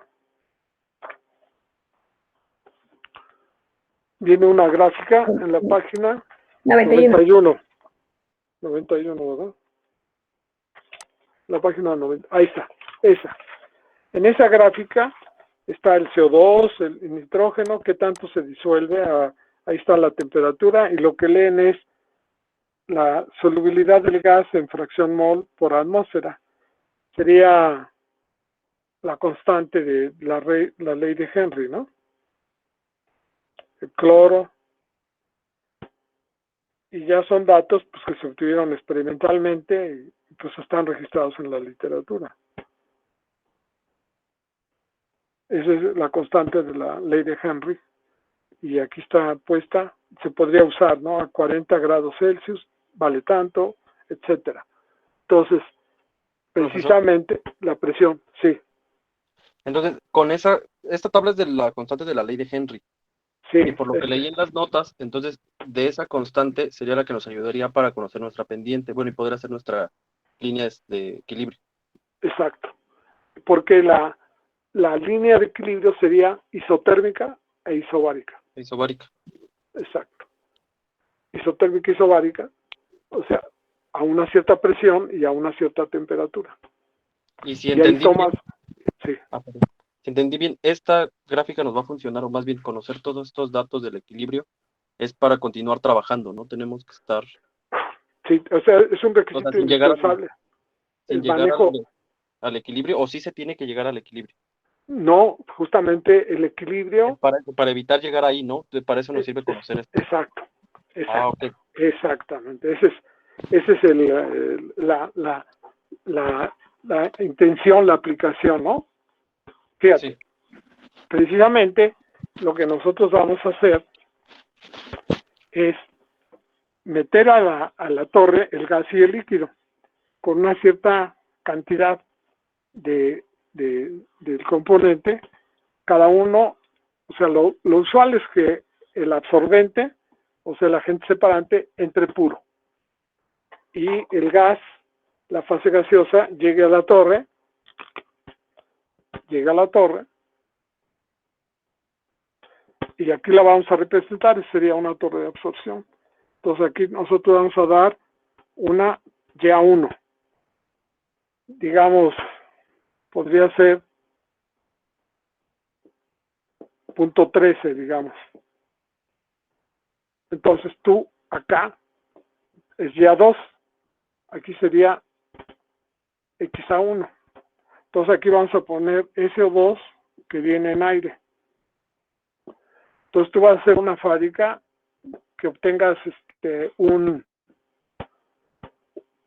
A: Viene una gráfica en la página 91. 91, ¿verdad? La página 90. Ahí está, esa. En esa gráfica está el CO2, el nitrógeno, qué tanto se disuelve. Ahí está la temperatura y lo que leen es la solubilidad del gas en fracción mol por atmósfera. Sería la constante de la ley de Henry, ¿no? El cloro, y ya son datos pues, que se obtuvieron experimentalmente y pues están registrados en la literatura. Esa es la constante de la ley de Henry, y aquí está puesta, se podría usar, ¿no? A 40 grados Celsius, vale tanto, etcétera. Entonces, precisamente, profesor, la presión, sí.
F: Entonces, con esta tabla es de la constante de la ley de Henry. Sí, y por lo que leí en las notas, entonces de esa constante sería la que nos ayudaría para conocer nuestra pendiente, bueno, y poder hacer nuestra línea de equilibrio.
A: Exacto, porque la línea de equilibrio sería isotérmica e isobárica.
F: Isobárica.
A: Exacto. Isotérmica e isobárica, o sea, a una cierta presión y a una cierta temperatura.
F: Y si entendí bien,
A: sí.
F: Si entendí bien, esta gráfica nos va a funcionar, o más bien conocer todos estos datos del equilibrio, es para continuar trabajando, ¿no? Tenemos que estar...
A: Sí, o sea, es un requisito indispensable.
F: Sin llegar al equilibrio, o sí se tiene que llegar al equilibrio.
A: No, justamente el equilibrio...
F: Para evitar llegar ahí, ¿no? Para eso nos sirve conocer esto.
A: Exacto.
F: Okay.
A: Exactamente. Ese es la intención, la aplicación, ¿no? Fíjate, sí. Precisamente lo que nosotros vamos a hacer es meter a la torre el gas y el líquido con una cierta cantidad del componente, cada uno, o sea, lo usual es que el absorbente, o sea, el agente separante, entre puro. Y el gas, la fase gaseosa, llega a la torre, y aquí la vamos a representar y sería una torre de absorción. Entonces aquí nosotros vamos a dar una YA1. Digamos, podría ser punto 13, digamos. Entonces tú acá es YA2, aquí sería XA1. Entonces aquí vamos a poner SO2 que viene en aire. Entonces tú vas a hacer una fábrica que obtengas un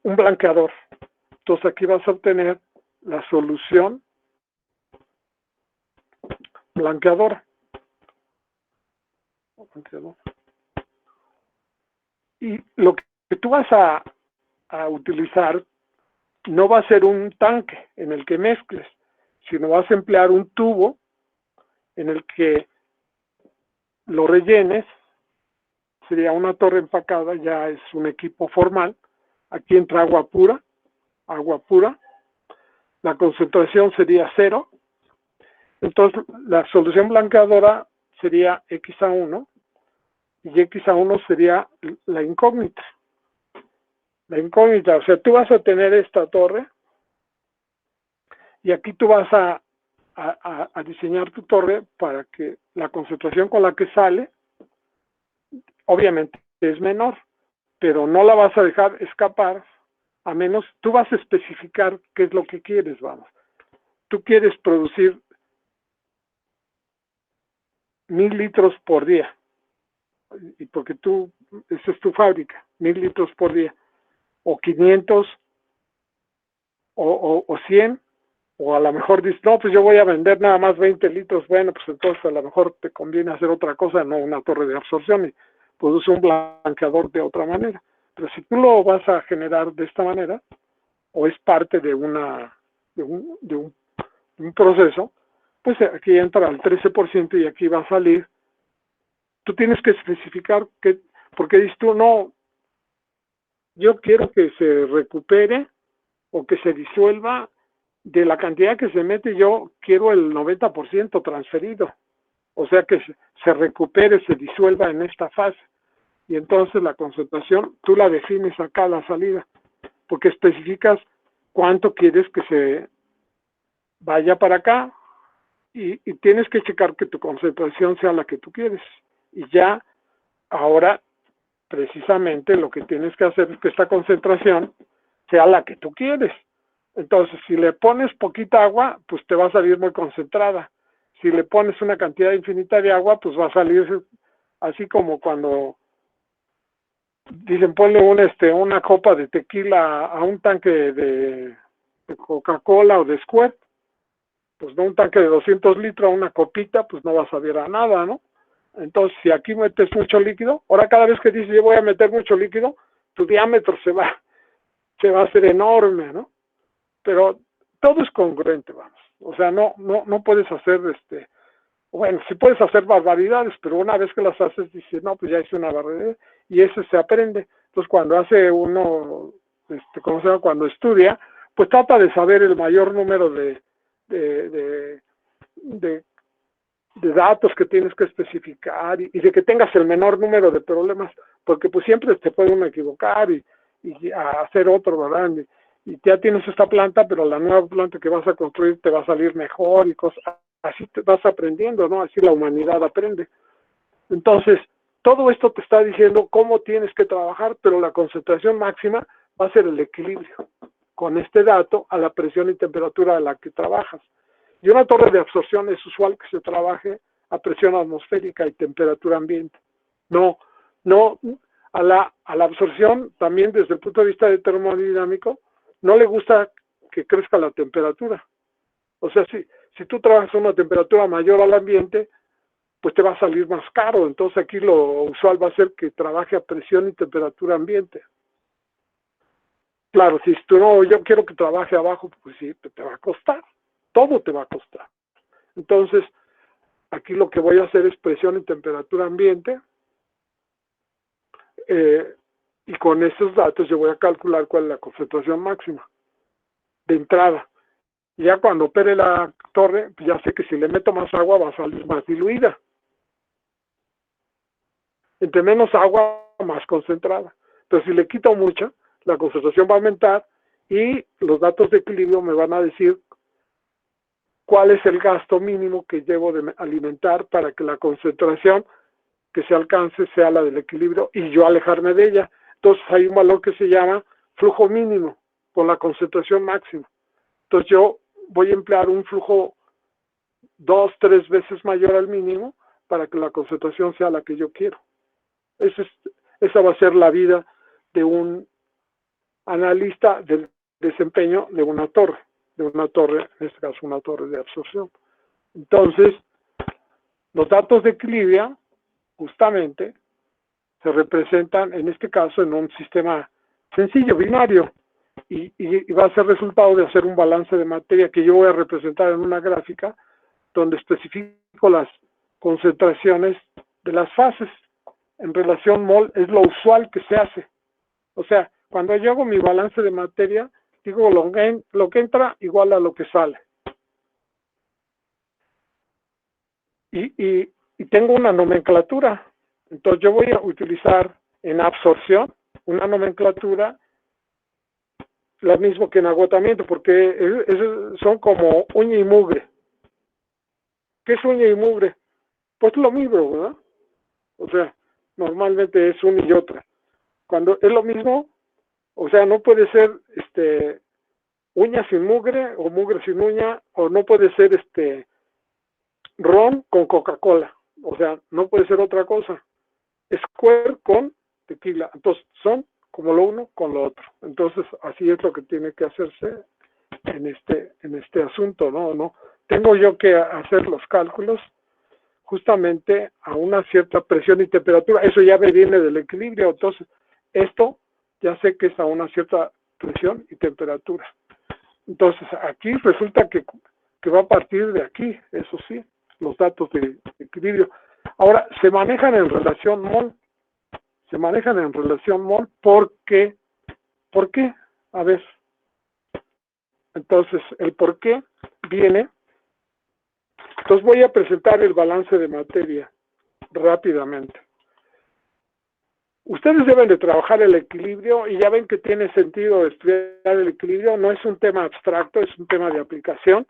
A: blanqueador. Entonces aquí vas a obtener la solución blanqueadora. Y lo que tú vas a utilizar no va a ser un tanque en el que mezcles, sino vas a emplear un tubo en el que lo rellenes. Sería una torre empacada, ya es un equipo formal. Aquí entra agua pura, la concentración sería 0. Entonces la solución blanqueadora sería XA1 y XA1 sería la incógnita. La incógnita, o sea, tú vas a tener esta torre y aquí tú vas a diseñar tu torre para que la concentración con la que sale, obviamente es menor, pero no la vas a dejar escapar, a menos tú vas a especificar qué es lo que quieres, vamos. Tú quieres producir 1000 litros por día, y porque esa es tu fábrica, 1000 litros por día, o 500, o 100, o a lo mejor dices, no, pues yo voy a vender nada más 20 litros, bueno, pues entonces a lo mejor te conviene hacer otra cosa, no una torre de absorción, y produce un blanqueador de otra manera. Pero si tú lo vas a generar de esta manera, o es parte de un proceso, pues aquí entra al 13% y aquí va a salir. Tú tienes que especificar porque dices tú, no, yo quiero que se recupere o que se disuelva de la cantidad que se mete, yo quiero el 90% transferido. O sea, que se recupere, se disuelva en esta fase. Y entonces la concentración, tú la defines acá a la salida, porque especificas cuánto quieres que se vaya para acá y tienes que checar que tu concentración sea la que tú quieres. Y ya, ahora, precisamente lo que tienes que hacer es que esta concentración sea la que tú quieres. Entonces, si le pones poquita agua, pues te va a salir muy concentrada. Si le pones una cantidad infinita de agua, pues va a salir así como cuando dicen ponle una copa de tequila a un tanque de Coca-Cola o de Squirt. Pues no, un tanque de 200 litros a una copita, pues no va a saber a nada, ¿no? Entonces, si aquí metes mucho líquido, ahora cada vez que dices yo voy a meter mucho líquido, tu diámetro se va a hacer enorme, ¿no? Pero todo es congruente, vamos. O sea, no puedes hacer, bueno, sí puedes hacer barbaridades, pero una vez que las haces, dices, no, pues ya hice una barbaridad, y eso se aprende. Entonces, cuando hace uno, ¿cómo se llama? Cuando estudia, pues trata de saber el mayor número de datos que tienes que especificar y de que tengas el menor número de problemas, porque pues siempre te puede uno equivocar y hacer otro, ¿verdad? Y ya tienes esta planta, pero la nueva planta que vas a construir te va a salir mejor y cosas, así te vas aprendiendo, ¿no? Así la humanidad aprende. Entonces, todo esto te está diciendo cómo tienes que trabajar, pero la concentración máxima va a ser el equilibrio con este dato a la presión y temperatura a la que trabajas. Y una torre de absorción es usual que se trabaje a presión atmosférica y temperatura ambiente. No, a la absorción también desde el punto de vista de termodinámico, no le gusta que crezca la temperatura. O sea, si tú trabajas a una temperatura mayor al ambiente, pues te va a salir más caro. Entonces aquí lo usual va a ser que trabaje a presión y temperatura ambiente. Claro, si tú no, yo quiero que trabaje abajo, pues sí, te va a costar. Todo te va a costar. Entonces, aquí lo que voy a hacer es presión y temperatura ambiente. Y con estos datos yo voy a calcular cuál es la concentración máxima de entrada. Ya cuando opere la torre, pues ya sé que si le meto más agua va a salir más diluida. Entre menos agua, más concentrada. Entonces, si le quito mucha, la concentración va a aumentar y los datos de equilibrio me van a decir cuál es el gasto mínimo que debo de alimentar para que la concentración que se alcance sea la del equilibrio y yo alejarme de ella. Entonces hay un valor que se llama flujo mínimo por la concentración máxima. Entonces yo voy a emplear un flujo 2, 3 veces mayor al mínimo para que la concentración sea la que yo quiero. Esa va a ser la vida de un analista del desempeño de una torre, en este caso una torre de absorción. Entonces, los datos de equilibrio justamente se representan en este caso en un sistema sencillo, binario, y va a ser resultado de hacer un balance de materia que yo voy a representar en una gráfica donde especifico las concentraciones de las fases en relación mol. Es lo usual que se hace. O sea, cuando yo hago mi balance de materia, digo lo que entra igual a lo que sale. Y tengo una nomenclatura. Entonces yo voy a utilizar en absorción una nomenclatura la misma que en agotamiento, porque son como uña y mugre. ¿Qué es uña y mugre? Pues lo mismo, ¿verdad? O sea, normalmente es una y otra. Cuando es lo mismo, o sea, no puede ser uña sin mugre o mugre sin uña, o no puede ser ron con Coca-Cola. O sea, no puede ser otra cosa. Square con tequila. Entonces, son como lo uno con lo otro. Entonces, así es lo que tiene que hacerse en este asunto, ¿no? Tengo yo que hacer los cálculos justamente a una cierta presión y temperatura. Eso ya me viene del equilibrio. Entonces, esto ya sé que es a una cierta presión y temperatura. Entonces, aquí resulta que va a partir de aquí, eso sí, los datos de equilibrio. Ahora, se manejan en relación mol. Se manejan en relación mol porque, ¿por qué? A ver. Entonces, el por qué viene. Entonces voy a presentar el balance de materia rápidamente. Ustedes deben de trabajar el equilibrio y ya ven que tiene sentido estudiar el equilibrio. No es un tema abstracto, es un tema de aplicación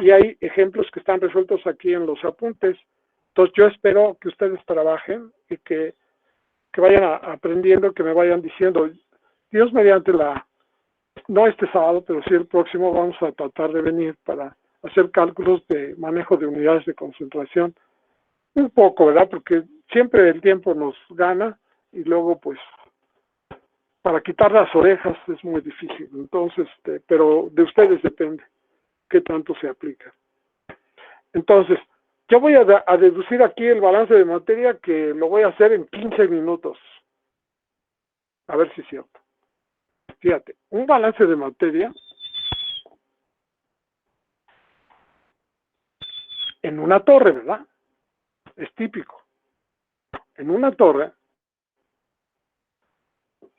A: y hay ejemplos que están resueltos aquí en los apuntes. Entonces yo espero que ustedes trabajen y que vayan aprendiendo, que me vayan diciendo. Dios mediante no este sábado, pero sí el próximo, vamos a tratar de venir para hacer cálculos de manejo de unidades de concentración. Un poco, ¿verdad? Porque siempre el tiempo nos gana y luego, pues, para quitar las orejas es muy difícil. Entonces, pero de ustedes depende qué tanto se aplica. Entonces, yo voy a deducir aquí el balance de materia, que lo voy a hacer en 15 minutos. A ver si es cierto. Fíjate, un balance de materia en una torre, ¿verdad? Es típico. En una torre,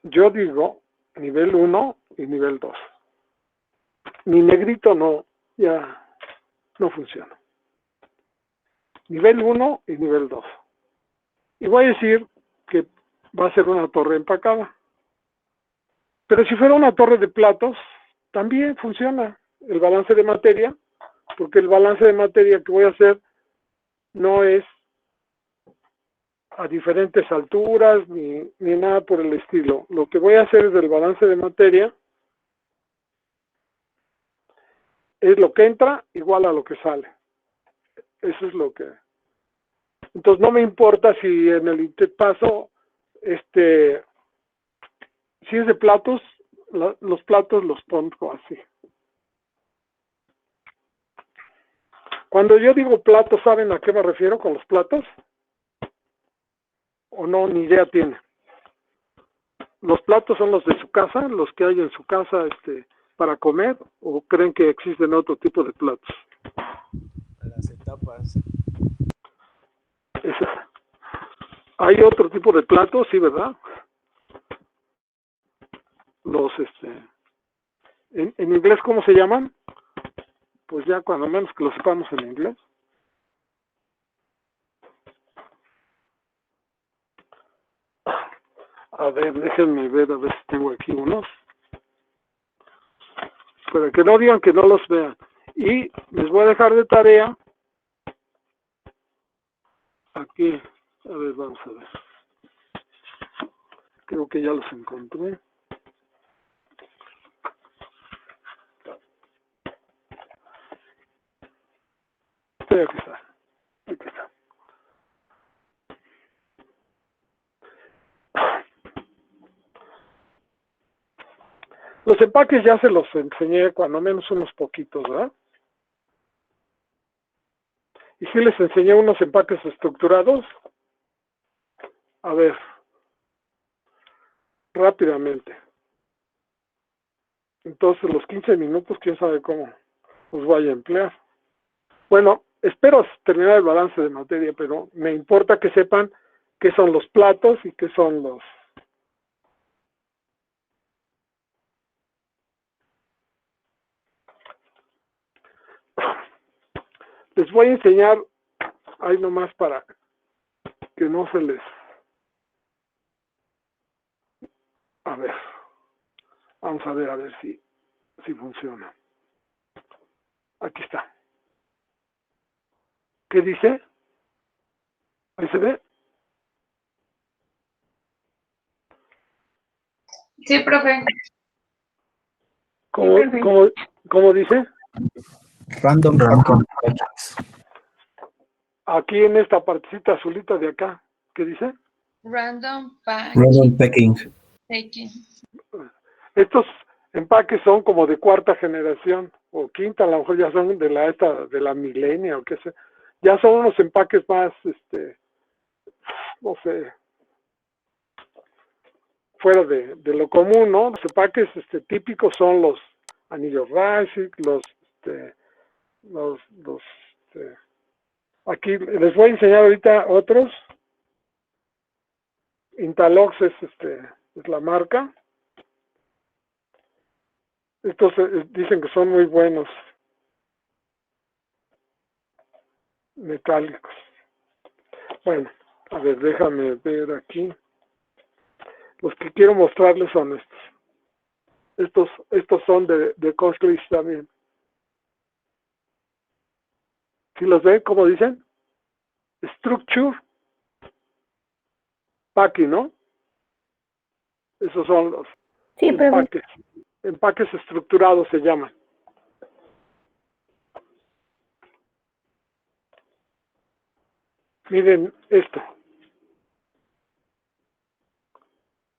A: yo digo nivel 1 y nivel 2. Mi negrito ya no funciona. Nivel 1 y nivel 2. Y voy a decir que va a ser una torre empacada. Pero si fuera una torre de platos, también funciona el balance de materia, porque el balance de materia que voy a hacer no es a diferentes alturas ni nada por el estilo. Lo que voy a hacer es del balance de materia es lo que entra igual a lo que sale. Eso es lo que... Entonces no me importa si en el interpaso, si es de platos, los platos los pongo así. Cuando yo digo platos, ¿saben a qué me refiero con los platos? ¿O no? Ni idea tiene. ¿Los platos son los de su casa, los que hay en su casa para comer, o creen que existen otro tipo de platos?
G: Las etapas.
A: Hay otro tipo de platos, sí, ¿verdad? Los, en inglés, ¿cómo se llaman? Pues ya cuando menos que lo sepamos en inglés. A ver, déjenme ver a ver si tengo aquí unos. Para que no digan que no los vean. Y les voy a dejar de tarea. Aquí. A ver, vamos a ver. Creo que ya los encontré. Sí, aquí está. Aquí está. Los empaques ya se los enseñé, cuando menos unos poquitos, ¿verdad? Y sí les enseñé unos empaques estructurados. A ver, rápidamente. Entonces los 15 minutos, quién sabe cómo los vaya a emplear. Bueno, espero terminar el balance de materia, pero me importa que sepan qué son los platos y qué son los... Les voy a enseñar, ahí nomás para que no se les... A ver, vamos a ver si funciona. Aquí está. ¿Qué dice? ¿Ahí se ve?
H: Sí, profe.
A: ¿Cómo dice?
G: Random
A: Aquí en esta partecita azulita de acá. ¿Qué dice?
H: Random
G: packing.
H: packing.
A: Estos empaques son como de cuarta generación o quinta, a lo mejor ya son de la milenia o qué sé. Ya son unos empaques más, no sé, fuera de lo común, ¿no? Los empaques típicos son los anillos Raisic, aquí les voy a enseñar ahorita otros. Intalox es la marca. Estos dicen que son muy buenos, metálicos. Bueno, a ver, déjame ver aquí. Los que quiero mostrarles son estos. Estos son de Costlich también. ¿Sí los ven? ¿Cómo dicen? Structure Packing, ¿no? Esos son los empaques. Empaques estructurados se llaman. Miren esto.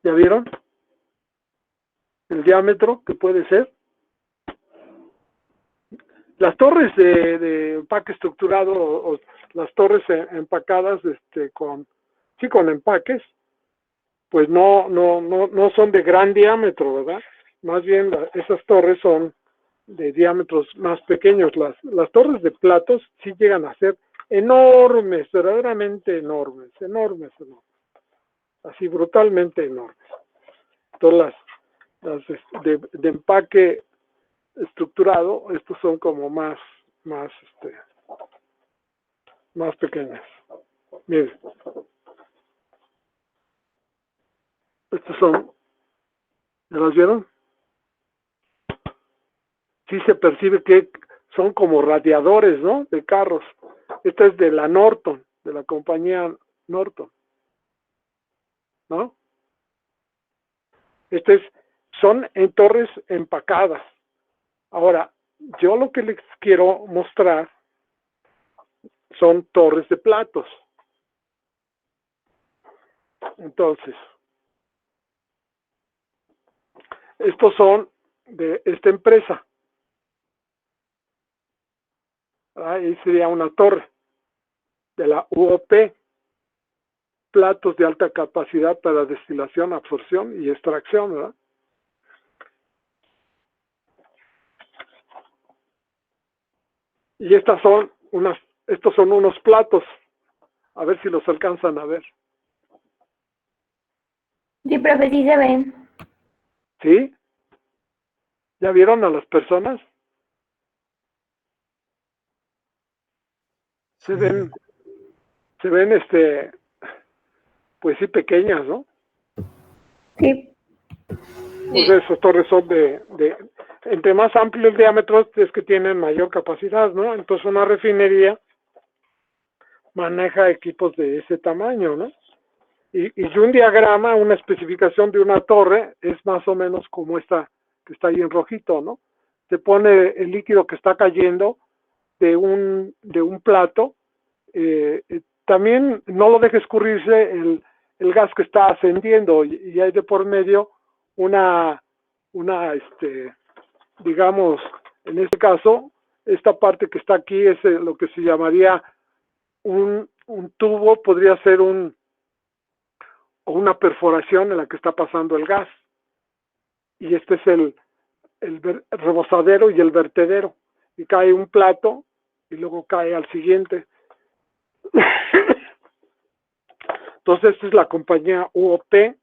A: ¿Ya vieron? El diámetro que puede ser. Las torres de empaque estructurado o las torres empacadas con empaques, pues no son de gran diámetro, ¿verdad? Más bien esas torres son de diámetros más pequeños. Las torres de platos sí llegan a ser enormes, verdaderamente enormes, así brutalmente enormes. Todas las de empaque estructurado, estos son como más pequeñas. Miren, estos son, ¿ya las vieron? Sí se percibe que son como radiadores, ¿no? De carros. Esta es de la Norton, de la compañía Norton, ¿no? Son en torres empacadas. Ahora, yo lo que les quiero mostrar son torres de platos. Entonces, estos son de esta empresa. Ahí sería una torre de la UOP. Platos de alta capacidad para destilación, absorción y extracción, ¿verdad? Y estos son unos platos. A ver si los alcanzan a ver.
I: Sí, profe, sí se ven.
A: ¿Sí? ¿Ya vieron a las personas? Se ven, pues sí, pequeñas, ¿no?
I: Sí.
A: Pues esas torres son entre más amplio el diámetro es que tienen mayor capacidad, ¿no? Entonces una refinería maneja equipos de ese tamaño, ¿no? Y un diagrama, una especificación de una torre es más o menos como esta que está ahí en rojito, ¿no? Se pone el líquido que está cayendo de un plato, también no lo deje escurrirse el gas que está ascendiendo y hay de por medio una digamos, en este caso, esta parte que está aquí es lo que se llamaría un tubo, podría ser una perforación en la que está pasando el gas. Y este es el rebosadero y el vertedero. Y cae un plato y luego cae al siguiente. Entonces, esta es la compañía UOP.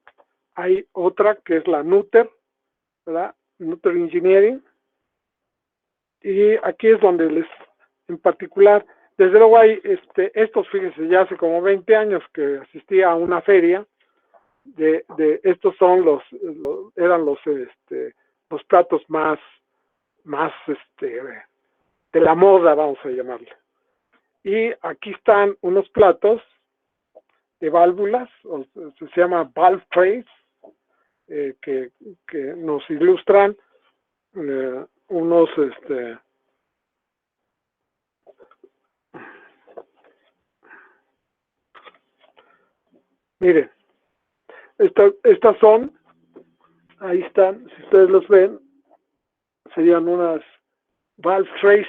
A: Hay otra que es la Nutter, ¿verdad? Nutter Engineering. Y aquí es donde en particular, desde luego hay estos, fíjense, ya hace como 20 años que asistí a una feria estos son eran los platos más de la moda, vamos a llamarle. Y aquí están unos platos de válvulas, se llama valve trays, que nos ilustran unos miren, estas son, ahí están, si ustedes los ven, serían unas valve trays.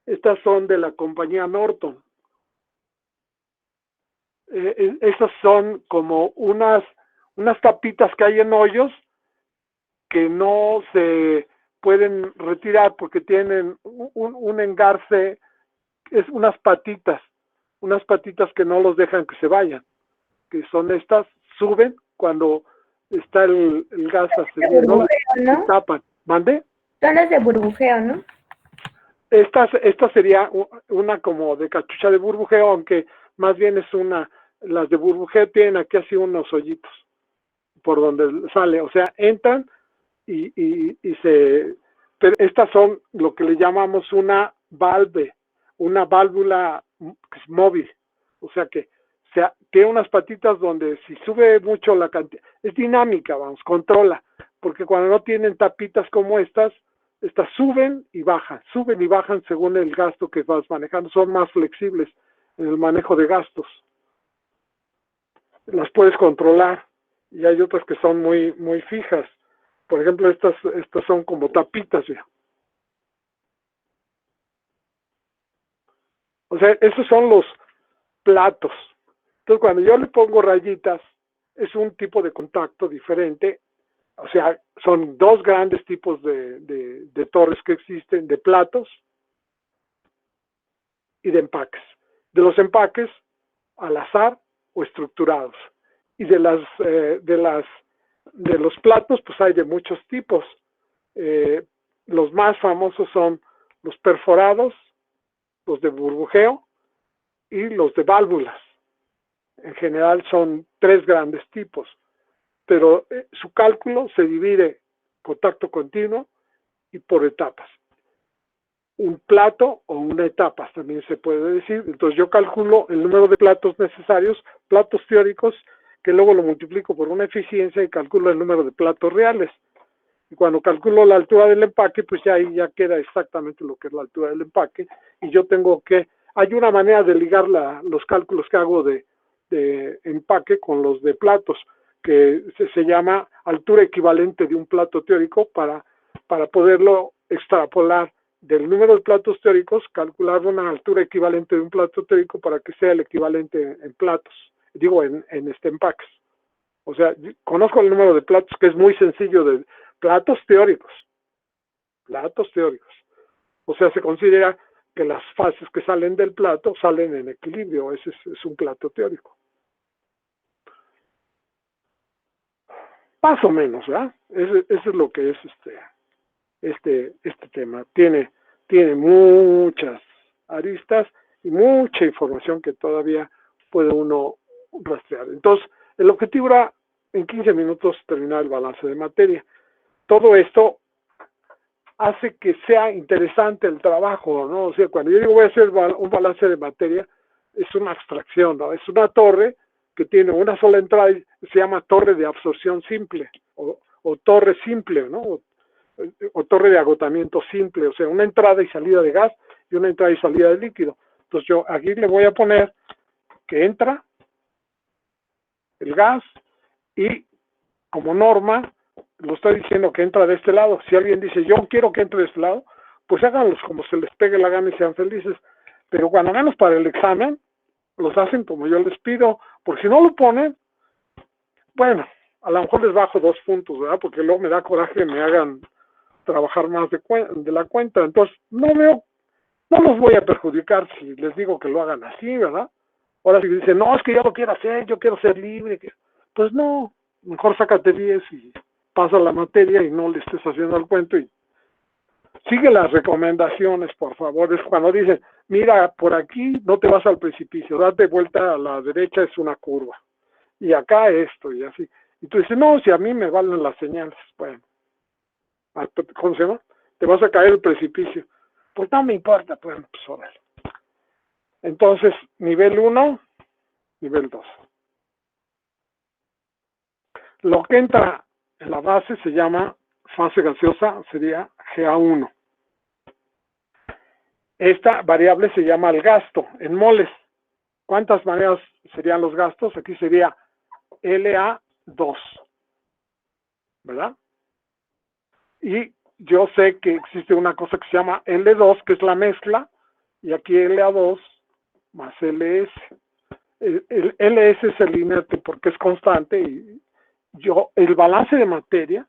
A: Estas son de la compañía Norton. Estas son como unas tapitas que hay en hoyos que no se pueden retirar porque tienen un engarce, es unas patitas que no los dejan que se vayan, que son estas, suben cuando está el gas ascendiendo,
I: ¿no?
A: se tapan. ¿Mande?
I: Son las de burbujeo, ¿no?
A: Esta sería una como de cachucha de burbujeo, aunque más bien es las de burbujeo tienen aquí así unos hoyitos por donde sale, o sea, entran pero estas son lo que le llamamos una válvula móvil, o sea que tiene unas patitas donde si sube mucho la cantidad, es dinámica, vamos, controla, porque cuando no tienen tapitas como estas suben y bajan según el gasto que vas manejando, son más flexibles en el manejo de gastos, las puedes controlar, y hay otras que son muy, muy fijas. Por ejemplo, estas son como tapitas, ya. O sea, esos son los platos. Entonces, cuando yo le pongo rayitas, es un tipo de contacto diferente. O sea, son dos grandes tipos de torres que existen, de platos y de empaques. De los empaques, al azar o estructurados. Y de los platos, pues hay de muchos tipos. Los más famosos son los perforados, los de burbujeo y los de válvulas. En general son tres grandes tipos, pero su cálculo se divide contacto continuo y por etapas. Un plato o una etapa también se puede decir. Entonces yo calculo el número de platos necesarios, platos teóricos, que luego lo multiplico por una eficiencia y calculo el número de platos reales. Y cuando calculo la altura del empaque, pues ya ahí ya queda exactamente lo que es la altura del empaque. Y yo hay una manera de ligar los cálculos que hago de empaque con los de platos, que se llama altura equivalente de un plato teórico para poderlo extrapolar del número de platos teóricos, calcular una altura equivalente de un plato teórico para que sea el equivalente en platos, en empaques. O sea, conozco el número de platos, que es muy sencillo, de platos teóricos. O sea, se considera que las fases que salen del plato salen en equilibrio. Ese es un plato teórico. Más o menos, ¿verdad? Eso es lo que es este tema. Tiene muchas aristas y mucha información que todavía puede uno rastrear. Entonces, el objetivo era en 15 minutos terminar el balance de materia. Todo esto hace que sea interesante el trabajo, ¿no? O sea, cuando yo digo voy a hacer un balance de materia, es una abstracción, ¿no? Es una torre que tiene una sola entrada y se llama torre de absorción simple o torre simple, ¿no? O torre de agotamiento simple, o sea, una entrada y salida de gas y una entrada y salida de líquido. Entonces yo aquí le voy a poner que entra el gas y como norma lo estoy diciendo que entra de este lado. Si alguien dice yo quiero que entre de este lado, pues háganlos como se les pegue la gana y sean felices. Pero cuando menos para el examen, los hacen como yo les pido, porque si no lo ponen, bueno, a lo mejor les bajo 2 puntos, ¿verdad? Porque luego me da coraje que me hagan trabajar más de la cuenta. Entonces, no los voy a perjudicar si les digo que lo hagan así, ¿verdad? Ahora si dicen, no, es que yo lo quiero hacer, yo quiero ser libre, pues no, mejor sácate 10 y pasa la materia y no le estés haciendo el cuento y sigue las recomendaciones, por favor. Es cuando dicen, mira, por aquí no te vas al precipicio, date vuelta a la derecha, es una curva. Y acá esto, y así. Y tú dices, no, si a mí me valen las señales. Bueno, ¿cómo se llama? Te vas a caer el precipicio. Pues no me importa, pues órale. Entonces, nivel 1, nivel 2. Lo que entra en la base se llama fase gaseosa, sería GA1. Esta variable se llama el gasto en moles. ¿Cuántas maneras serían los gastos? Aquí sería LA2, ¿verdad? Y yo sé que existe una cosa que se llama L2, que es la mezcla, y aquí LA2 más LS. El LS es el inerte porque es constante, y el balance de materia,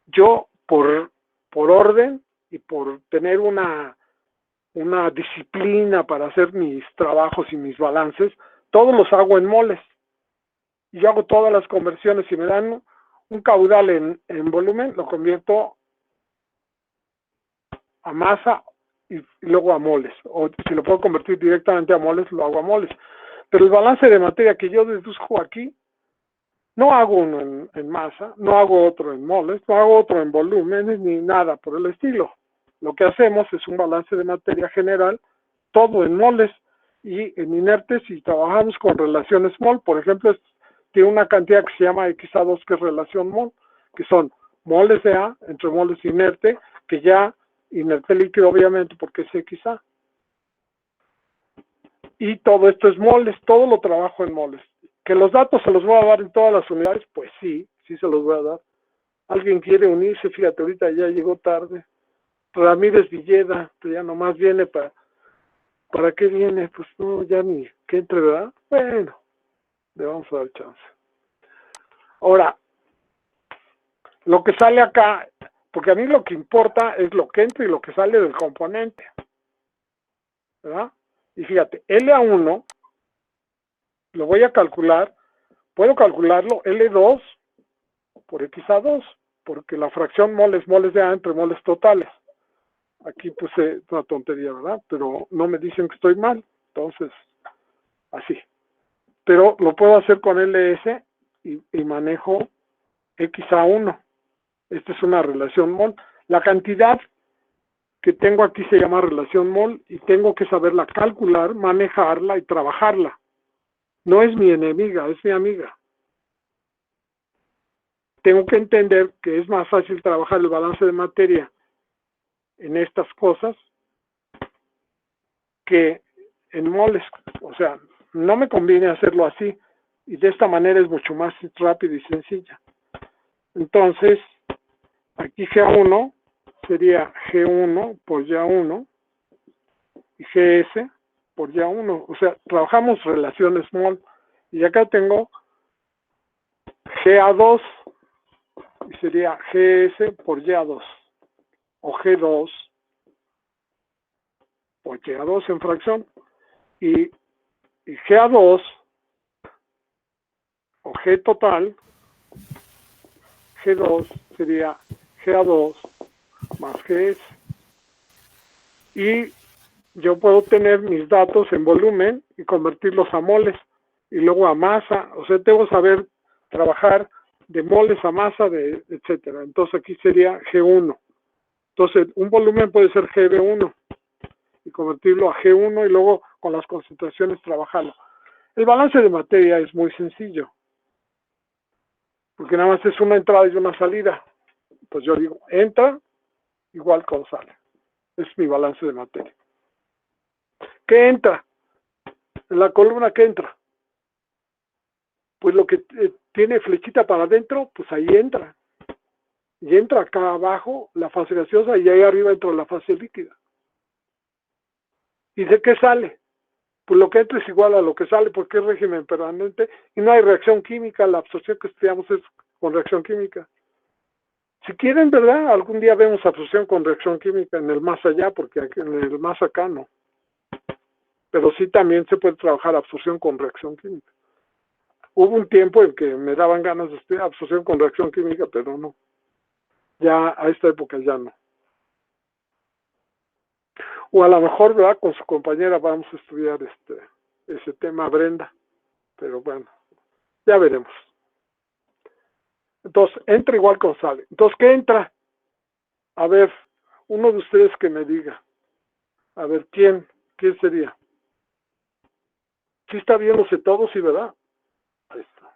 A: yo por orden y por tener una disciplina para hacer mis trabajos y mis balances, todos los hago en moles. Y yo hago todas las conversiones. Si me dan un caudal en volumen, lo convierto a masa y luego a moles. O si lo puedo convertir directamente a moles, lo hago a moles. Pero el balance de materia que yo deduzco aquí, no hago uno en masa, no hago otro en moles, no hago otro en volúmenes, ni nada por el estilo. Lo que hacemos es un balance de materia general, todo en moles, y en inertes, si trabajamos con relaciones mol, por ejemplo, tiene una cantidad que se llama XA2, que es relación mol, que son moles de A entre moles inerte, que ya inerte líquido obviamente porque es XA. Y todo esto es moles, todo lo trabajo en moles. ¿Que los datos se los voy a dar en todas las unidades? Pues sí se los voy a dar. ¿Alguien quiere unirse? Fíjate, ahorita ya llegó tarde. Ramírez Villeda, que ya nomás viene ¿para qué viene? Pues no, ya ni que entre, ¿verdad? Bueno, le vamos a dar chance. Ahora, lo que sale acá, porque a mí lo que importa es lo que entra y lo que sale del componente, ¿verdad? Y fíjate, LA1, lo voy a calcular, puedo calcularlo L2 por XA2, porque la fracción moles de A entre moles totales. Aquí puse una tontería, ¿verdad? Pero no me dicen que estoy mal, entonces, así. Pero lo puedo hacer con LS y manejo XA1. Esta es una relación mol. La cantidad que tengo aquí se llama relación mol y tengo que saberla calcular, manejarla y trabajarla. No es mi enemiga, es mi amiga. Tengo que entender que es más fácil trabajar el balance de materia en estas cosas que en moles. O sea, no me conviene hacerlo así y de esta manera es mucho más rápido y sencilla. Entonces, aquí GA1 sería G1 por YA1 y GS por YA1. O sea, trabajamos relaciones mol. Y acá tengo GA2 y sería GS por YA2 o G2 por YA2 en fracción. Y GA2 o G total, G2 sería GA2 más GS. Y yo puedo tener mis datos en volumen y convertirlos a moles y luego a masa. O sea, tengo que saber trabajar de moles a masa, etcétera. Entonces aquí sería G1. Entonces un volumen puede ser GB1 y convertirlo a G1 y luego con las concentraciones trabajarlo. El balance de materia es muy sencillo, porque nada más es una entrada y una salida. Pues yo digo, entra igual con sale. Es mi balance de materia. ¿Qué entra? En la columna, ¿qué entra? Pues lo que tiene flechita para adentro, pues ahí entra. Y entra acá abajo la fase gaseosa y ahí arriba entra la fase líquida. ¿Y de qué sale? Pues lo que entra es igual a lo que sale porque es régimen permanente y no hay reacción química. La absorción que estudiamos es con reacción química. Si quieren, ¿verdad? Algún día vemos absorción con reacción química en el más allá, porque aquí, en el más acá no. Pero sí también se puede trabajar absorción con reacción química. Hubo un tiempo en que me daban ganas de estudiar absorción con reacción química, pero no. Ya a esta época ya no. O a lo mejor, ¿verdad? Con su compañera vamos a estudiar ese tema, Brenda. Pero bueno, ya veremos. Entonces, entra igual con sale. Entonces, ¿qué entra? A ver, uno de ustedes que me diga. A ver, ¿quién sería? ¿Sí está viéndose todo? Sí, ¿verdad? Ahí está.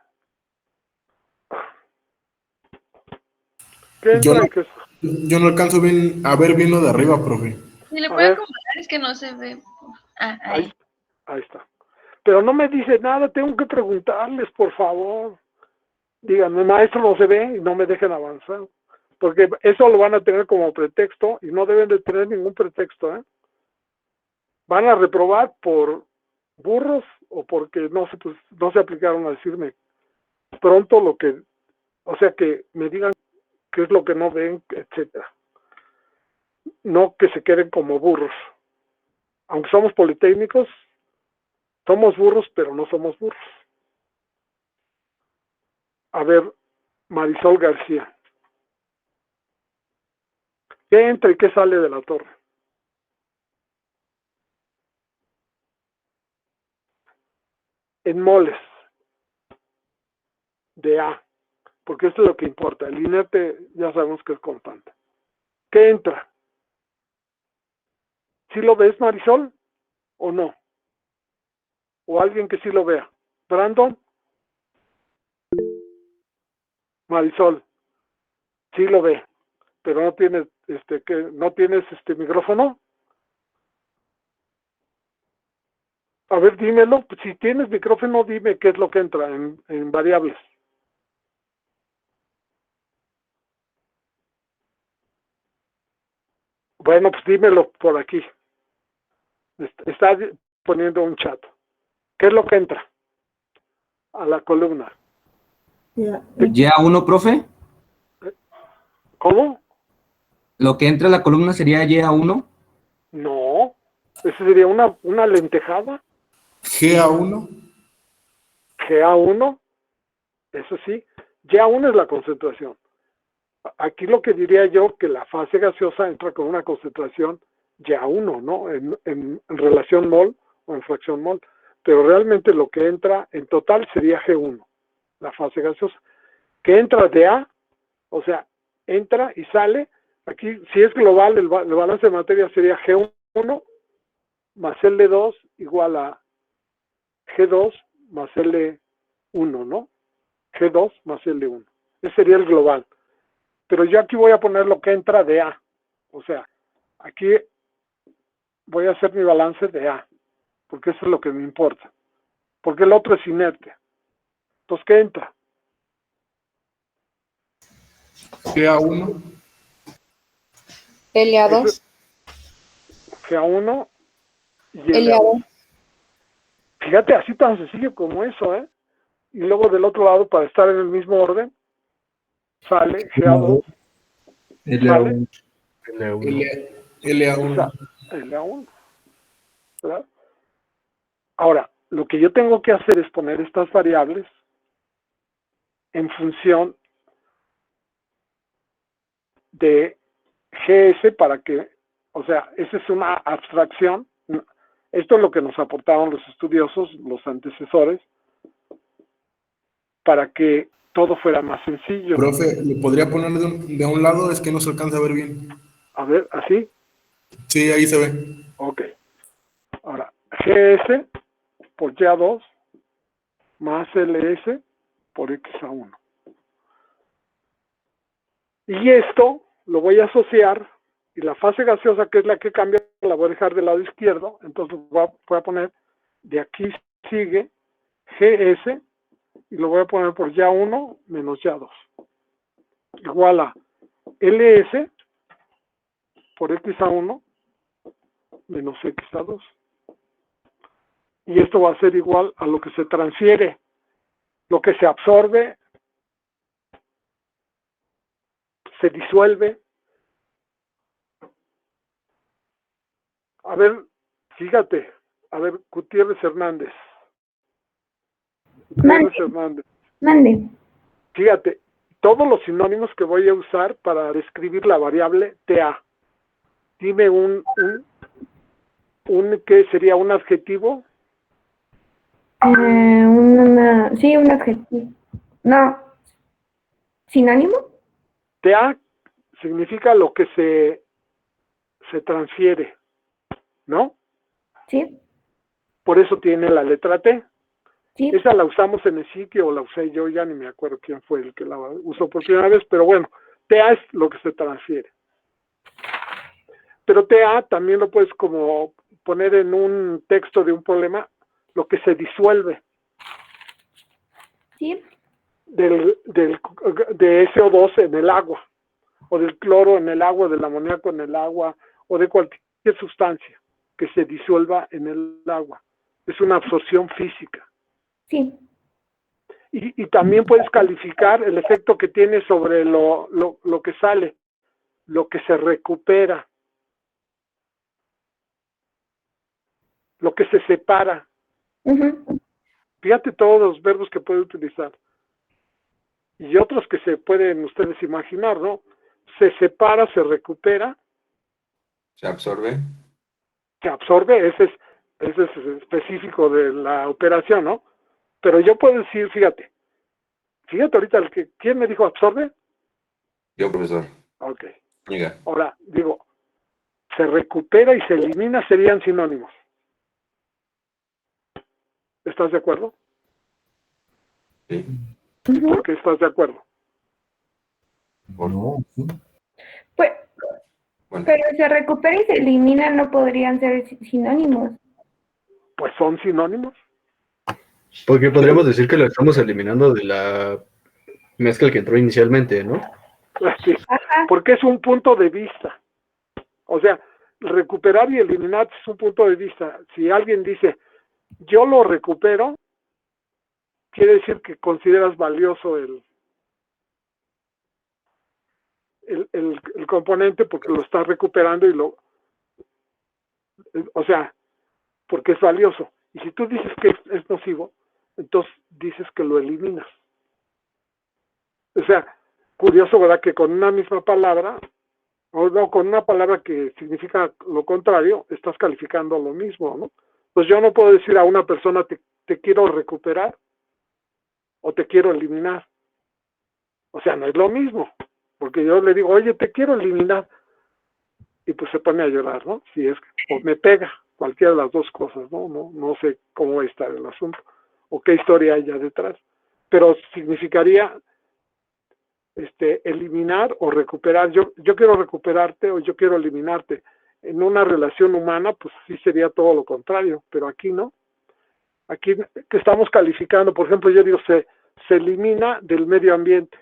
A: ¿Qué entra?
B: Yo no alcanzo a ver bien lo de arriba, profe.
H: Si le puede acomodar, es que no se ve.
A: Ahí está. Pero no me dice nada, tengo que preguntarles, por favor. Díganme, maestro, no se ve y no me dejen avanzar. Porque eso lo van a tener como pretexto y no deben de tener ningún pretexto, ¿eh? Van a reprobar por burros o porque no se aplicaron a decirme pronto lo que, o sea, que me digan qué es lo que no ven, etcétera. No que se queden como burros. Aunque somos politécnicos, somos burros, pero no somos burros. A ver, Marisol García. ¿Qué entra y qué sale de la torre? En moles de A, porque esto es lo que importa. El inerte ya sabemos que es constante. ¿Qué entra? ¿Sí lo ves, Marisol? ¿O no? ¿O alguien que sí lo vea? ¿Brandon? Marisol, sí lo ve, pero no tienes micrófono. A ver, dímelo. Si tienes micrófono, dime qué es lo que entra en variables. Bueno, pues dímelo por aquí. Está poniendo un chat. ¿Qué es lo que entra a la columna?
D: ¿Ya1, profe?
A: ¿Cómo?
D: ¿Lo que entra a la columna sería Ya1?
A: No, eso sería una lentejada.
B: GA1.
A: GA1, eso sí. Ya1 es la concentración. Aquí lo que diría yo, que la fase gaseosa entra con una concentración Ya1, ¿no? En relación mol o en fracción mol. Pero realmente lo que entra en total sería G1, la fase gaseosa. Que entra de A, o sea, entra y sale. Aquí, si es global, el balance de materia sería G1 más L2 igual a G2 más L1, ¿no? G2 más L1. Ese sería el global. Pero yo aquí voy a poner lo que entra de A. O sea, aquí voy a hacer mi balance de A, porque eso es lo que me importa. Porque el otro es inerte. Entonces, ¿qué entra?
B: GA1.
J: LA2.
A: GA1 y
J: LA2.
A: Fíjate, así tan sencillo como eso, ¿eh? Y luego del otro lado, para estar en el mismo orden, sale GA2, sale
B: LA1.
A: LA1, ¿verdad? Ahora, lo que yo tengo que hacer es poner estas variables en función de GS para que, o sea, esa es una abstracción. Esto es lo que nos aportaron los estudiosos, los antecesores, para que todo fuera más sencillo.
B: Profe, ¿le podría poner de un lado? Es que no se alcanza a ver bien.
A: A ver, ¿así?
B: Sí, ahí se ve.
A: Ok. Ahora, GS por Y2 más LS por X1. Y esto lo voy a asociar, y la fase gaseosa, que es la que cambia, la voy a dejar del lado izquierdo, entonces voy a poner, de aquí sigue GS, y lo voy a poner por Y1 menos Y2. Igual a LS por X1 menos X2. Y esto va a ser igual a lo que se transfiere, lo que se absorbe, se disuelve. A ver, fíjate, a ver, Gutiérrez Hernández.
I: Mande.
A: Fíjate, todos los sinónimos que voy a usar para describir la variable TA. Dime ¿qué sería un adjetivo?
I: Sí, un adjetivo. No. ¿Sinónimo?
A: TA significa lo que se transfiere, ¿no?
I: Sí.
A: Por eso tiene la letra T.
I: Sí.
A: Esa la usamos en el sitio, o la usé yo, ya ni me acuerdo quién fue el que la usó por primera vez, pero bueno, TA es lo que se transfiere. Pero TA también lo puedes como poner en un texto de un problema, lo que se disuelve.
I: Sí.
A: De SO2 en el agua, o del cloro en el agua, del amoníaco en el agua, o de cualquier sustancia que se disuelva en el agua. Es una absorción física.
I: Sí.
A: Y también puedes calificar el efecto que tiene sobre lo que sale, lo que se recupera, lo que se separa. Fíjate todos los verbos que puede utilizar. Y otros que se pueden ustedes imaginar, ¿no? Se separa, se recupera.
C: Se absorbe.
A: Se absorbe, ese es específico de la operación, ¿no? Pero yo puedo decir, fíjate ahorita ¿quién me dijo absorbe?
C: Yo, profesor.
A: Ok.
C: Llega.
A: Ahora, digo, se recupera y se elimina serían sinónimos. ¿Estás de acuerdo?
C: Sí.
A: ¿Por qué estás de acuerdo?
G: No.
I: Pues,
C: Bueno.
I: pero se recupera y se elimina, no podrían ser sinónimos.
A: Pues son sinónimos.
J: Porque podríamos decir que lo estamos eliminando de la mezcla que entró inicialmente, ¿no?
A: Sí, porque es un punto de vista. O sea, recuperar y eliminar es un punto de vista. Si alguien dice, yo lo recupero, quiere decir que consideras valioso el componente porque lo estás recuperando o sea, porque es valioso. Y si tú dices que es nocivo, entonces dices que lo eliminas. O sea, curioso, ¿verdad? Que con una misma palabra, o no, con una palabra que significa lo contrario, estás calificando lo mismo, ¿no? Pues yo no puedo decir a una persona te quiero recuperar o te quiero eliminar. O sea, no es lo mismo, porque yo le digo, oye, te quiero eliminar, y pues se pone a llorar, ¿no? Si es, o me pega, cualquiera de las dos cosas, ¿no? No sé cómo va a estar el asunto, o qué historia hay ya detrás, pero significaría eliminar o recuperar. Yo quiero recuperarte o yo quiero eliminarte. En una relación humana, pues sí sería todo lo contrario, pero aquí no. Aquí que estamos calificando, por ejemplo, yo digo, se elimina del medio ambiente.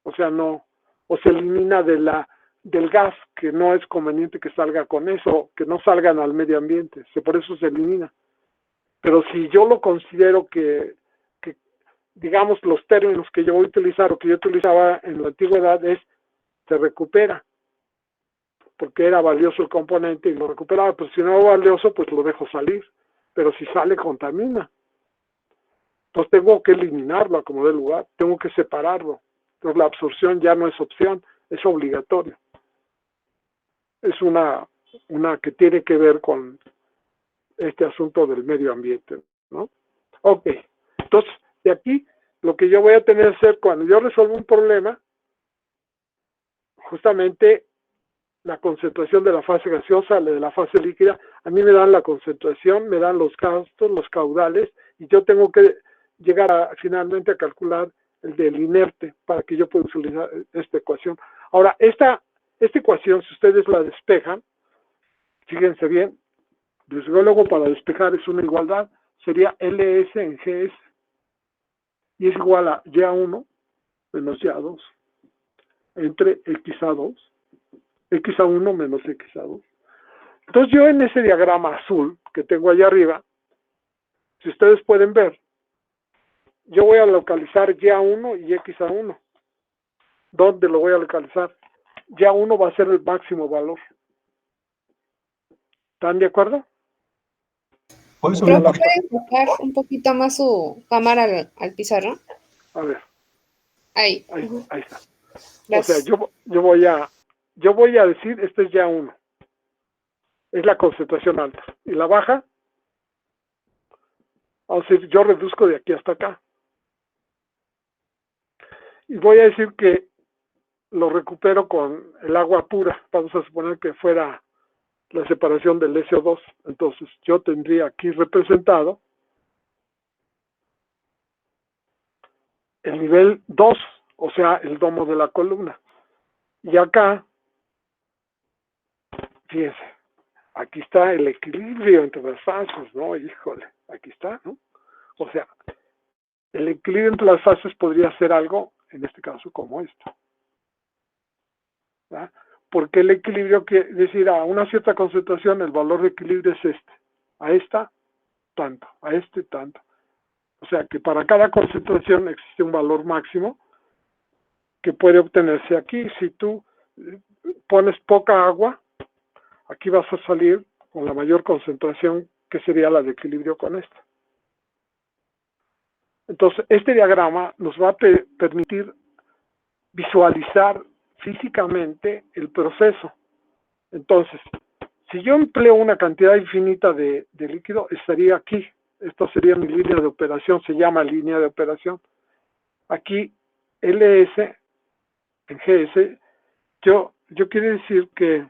A: O sea, no, o se elimina del gas, que no es conveniente que salga con eso, que no salgan al medio ambiente, por eso se elimina. Pero si yo lo considero que digamos, los términos que yo voy a utilizar o que yo utilizaba en la antigüedad es se recupera, porque era valioso el componente y lo recuperaba, pero si no es valioso, pues lo dejo salir, pero si sale, contamina. Entonces tengo que eliminarlo a como dé lugar, tengo que separarlo. Entonces la absorción ya no es opción, es obligatorio. Es una que tiene que ver con este asunto del medio ambiente, ¿no? Ok, entonces de aquí lo que yo voy a tener que hacer cuando yo resuelvo un problema, justamente la concentración de la fase gaseosa, la de la fase líquida, a mí me dan la concentración, me dan los gastos, los caudales, y yo tengo que llegar finalmente a calcular el del inerte para que yo pueda utilizar esta ecuación. Ahora, esta ecuación, si ustedes la despejan, fíjense bien, desde luego para despejar es una igualdad, sería LS en GS, y es igual a Y1 menos Y2 entre XA2, XA1 menos XA2. Entonces yo en ese diagrama azul que tengo allá arriba, si ustedes pueden ver, yo voy a localizar Y1 y XA1. ¿Dónde lo voy a localizar? Y1 va a ser el máximo valor. ¿Están de acuerdo?
G: ¿Puedes
K: ¿Pero
G: subir
K: puede enfocar un poquito más su cámara al pizarrón?
A: A ver.
K: Ahí.
A: Ahí está.
K: Gracias.
A: O sea, yo voy a decir, este es Y1. Es la concentración alta. Y la baja, vamos a decir, yo reduzco de aquí hasta acá. Y voy a decir que lo recupero con el agua pura. Vamos a suponer que fuera la separación del SO2. Entonces yo tendría aquí representado el nivel 2, o sea, el domo de la columna. Y acá, fíjense, aquí está el equilibrio entre las fases, ¿no? Híjole, aquí está, ¿no? O sea, el equilibrio entre las fases podría ser algo, en este caso, como esto. ¿Verdad? Porque el equilibrio quiere decir a una cierta concentración, el valor de equilibrio es este. A esta, tanto. A este, tanto. O sea que para cada concentración existe un valor máximo que puede obtenerse aquí. Si tú pones poca agua, aquí vas a salir con la mayor concentración, que sería la de equilibrio con esta. Entonces, este diagrama nos va a permitir visualizar físicamente el proceso. Entonces, si yo empleo una cantidad infinita de líquido, estaría aquí. Esto sería mi línea de operación, se llama línea de operación. Aquí, LS en GS, yo quiero decir que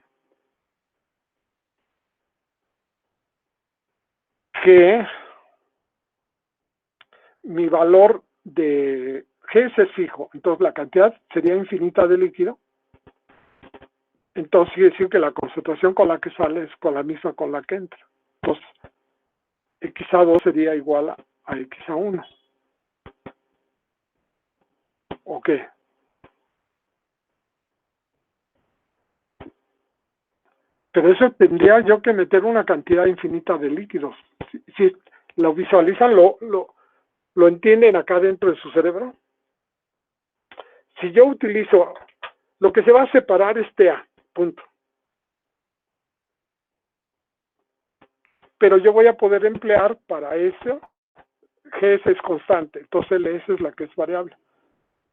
A: mi valor de GS es fijo, entonces la cantidad sería infinita de líquido, entonces quiere decir que la concentración con la que sale es con la misma con la que entra. Entonces, XA2 sería igual a XA1. ¿Ok? Pero eso tendría yo que meter una cantidad infinita de líquidos. Si lo visualizan, lo entienden acá dentro de su cerebro. Si yo utilizo, lo que se va a separar es TA, punto. Pero yo voy a poder emplear para eso, GS es constante, entonces LS es la que es variable.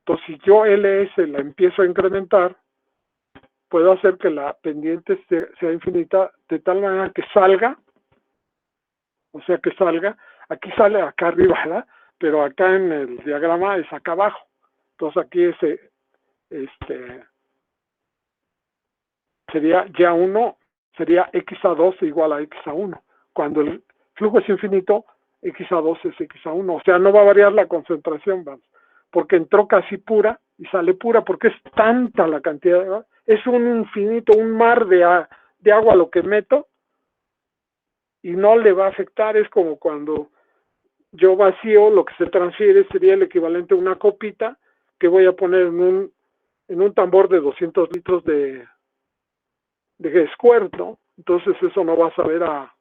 A: Entonces si yo LS la empiezo a incrementar, puedo hacer que la pendiente sea infinita de tal manera que salga, o sea que salga, aquí sale acá arriba, ¿verdad? Pero acá en el diagrama es acá abajo. Entonces aquí sería Y1, sería XA2 igual a XA1. Cuando el flujo es infinito, XA2 es XA1. O sea, no va a variar la concentración, vamos, porque entró casi pura y sale pura, porque es tanta la cantidad de agua. Es un infinito, un mar de agua lo que meto y no le va a afectar. Es como cuando yo vacío, lo que se transfiere sería el equivalente a una copita que voy a poner en un tambor de 200 litros de squirt, ¿no? Entonces eso no va a saber a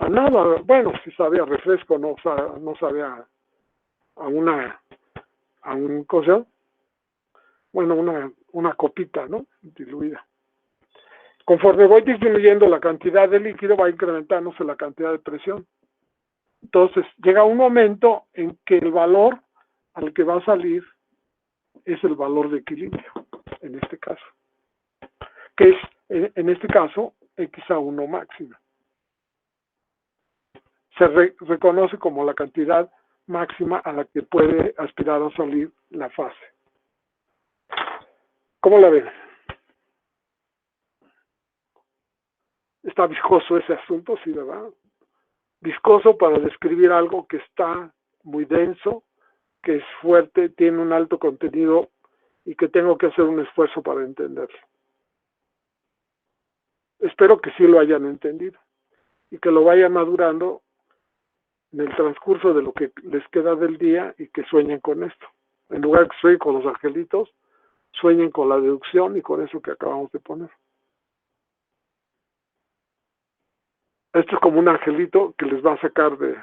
A: nada. Bueno, si sabe a refresco, no sabe a un cosa, bueno, una copita, ¿no? Diluida. Conforme voy disminuyendo la cantidad de líquido, va incrementándose la cantidad de presión. Entonces, llega un momento en que el valor al que va a salir es el valor de equilibrio, en este caso. Que es, en este caso, XA1 máxima. Se reconoce como la cantidad máxima a la que puede aspirar a salir la fase. ¿Cómo la ven? Está viscoso ese asunto, sí, ¿verdad? Viscoso para describir algo que está muy denso, que es fuerte, tiene un alto contenido y que tengo que hacer un esfuerzo para entenderlo. Espero que sí lo hayan entendido y que lo vayan madurando en el transcurso de lo que les queda del día y que sueñen con esto. En lugar de que sueñen con los angelitos, sueñen con la deducción y con eso que acabamos de poner. Esto es como un angelito que les va a sacar de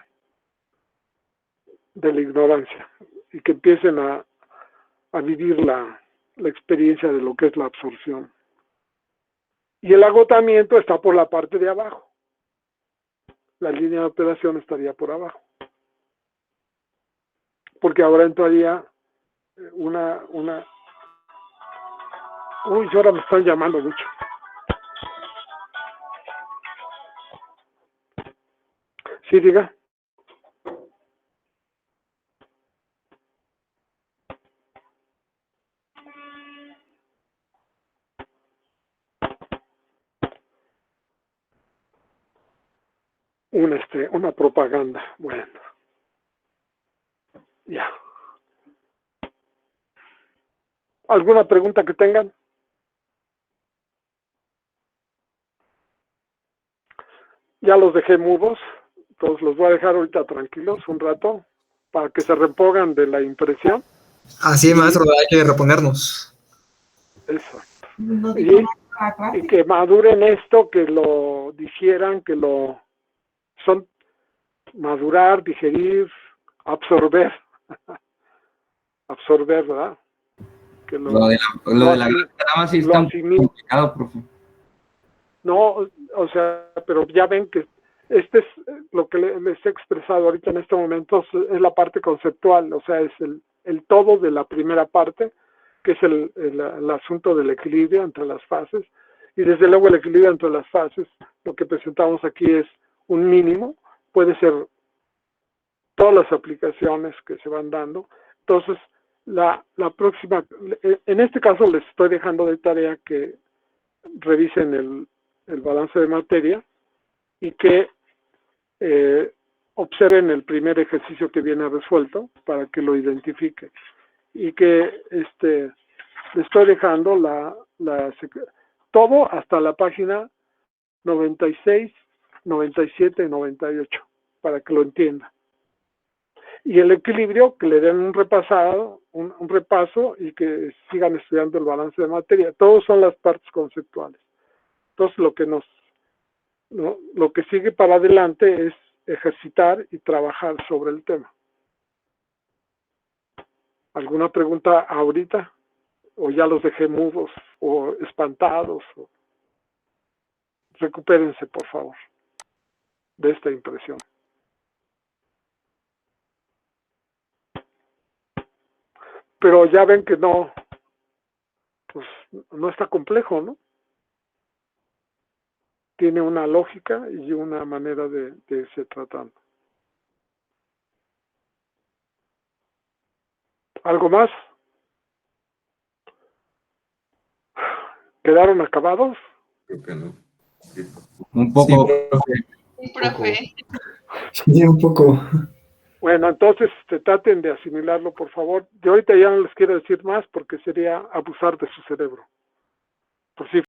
A: la ignorancia y que empiecen a vivir la experiencia de lo que es la absorción. Y el agotamiento está por la parte de abajo. La línea de operación estaría por abajo. Porque ahora entraría una... Uy, ahora me están llamando mucho. Sí, diga. Una propaganda. Bueno. Ya. ¿Alguna pregunta que tengan? Ya los dejé mudos, entonces los voy a dejar ahorita tranquilos un rato para que se repongan de la impresión.
L: Así es, maestro, hay que reponernos.
A: Exacto. Y que maduren esto, que lo digieran, que lo son madurar, digerir, absorber. Absorber, ¿verdad? Que
D: lo de la grama sí está un poco complicado, profe.
A: No, o sea, pero ya ven que este es lo que les he expresado ahorita en este momento, es la parte conceptual, o sea, es el todo de la primera parte, que es el asunto del equilibrio entre las fases, y desde luego el equilibrio entre las fases, lo que presentamos aquí es un mínimo, puede ser todas las aplicaciones que se van dando. Entonces, la próxima, en este caso les estoy dejando de tarea que revisen el balance de materia y que observen el primer ejercicio que viene resuelto para que lo identifiquen y que le estoy dejando todo hasta la página 96, 97 y 98 para que lo entiendan. Y el equilibrio, que le den un repaso y que sigan estudiando el balance de materia. Todos son las partes conceptuales. Entonces lo que sigue para adelante es ejercitar y trabajar sobre el tema. ¿Alguna pregunta ahorita? ¿O ya los dejé mudos o espantados? Recupérense, por favor, de esta impresión. Pero ya ven que no está complejo, ¿no? Tiene una lógica y una manera de irse tratando. ¿Algo más? ¿Quedaron acabados?
C: Creo que no. Sí.
D: Un poco, profe.
H: Sí, profe.
L: Sí, un poco.
A: Bueno, entonces traten de asimilarlo, por favor. Yo ahorita ya no les quiero decir más porque sería abusar de su cerebro. Por si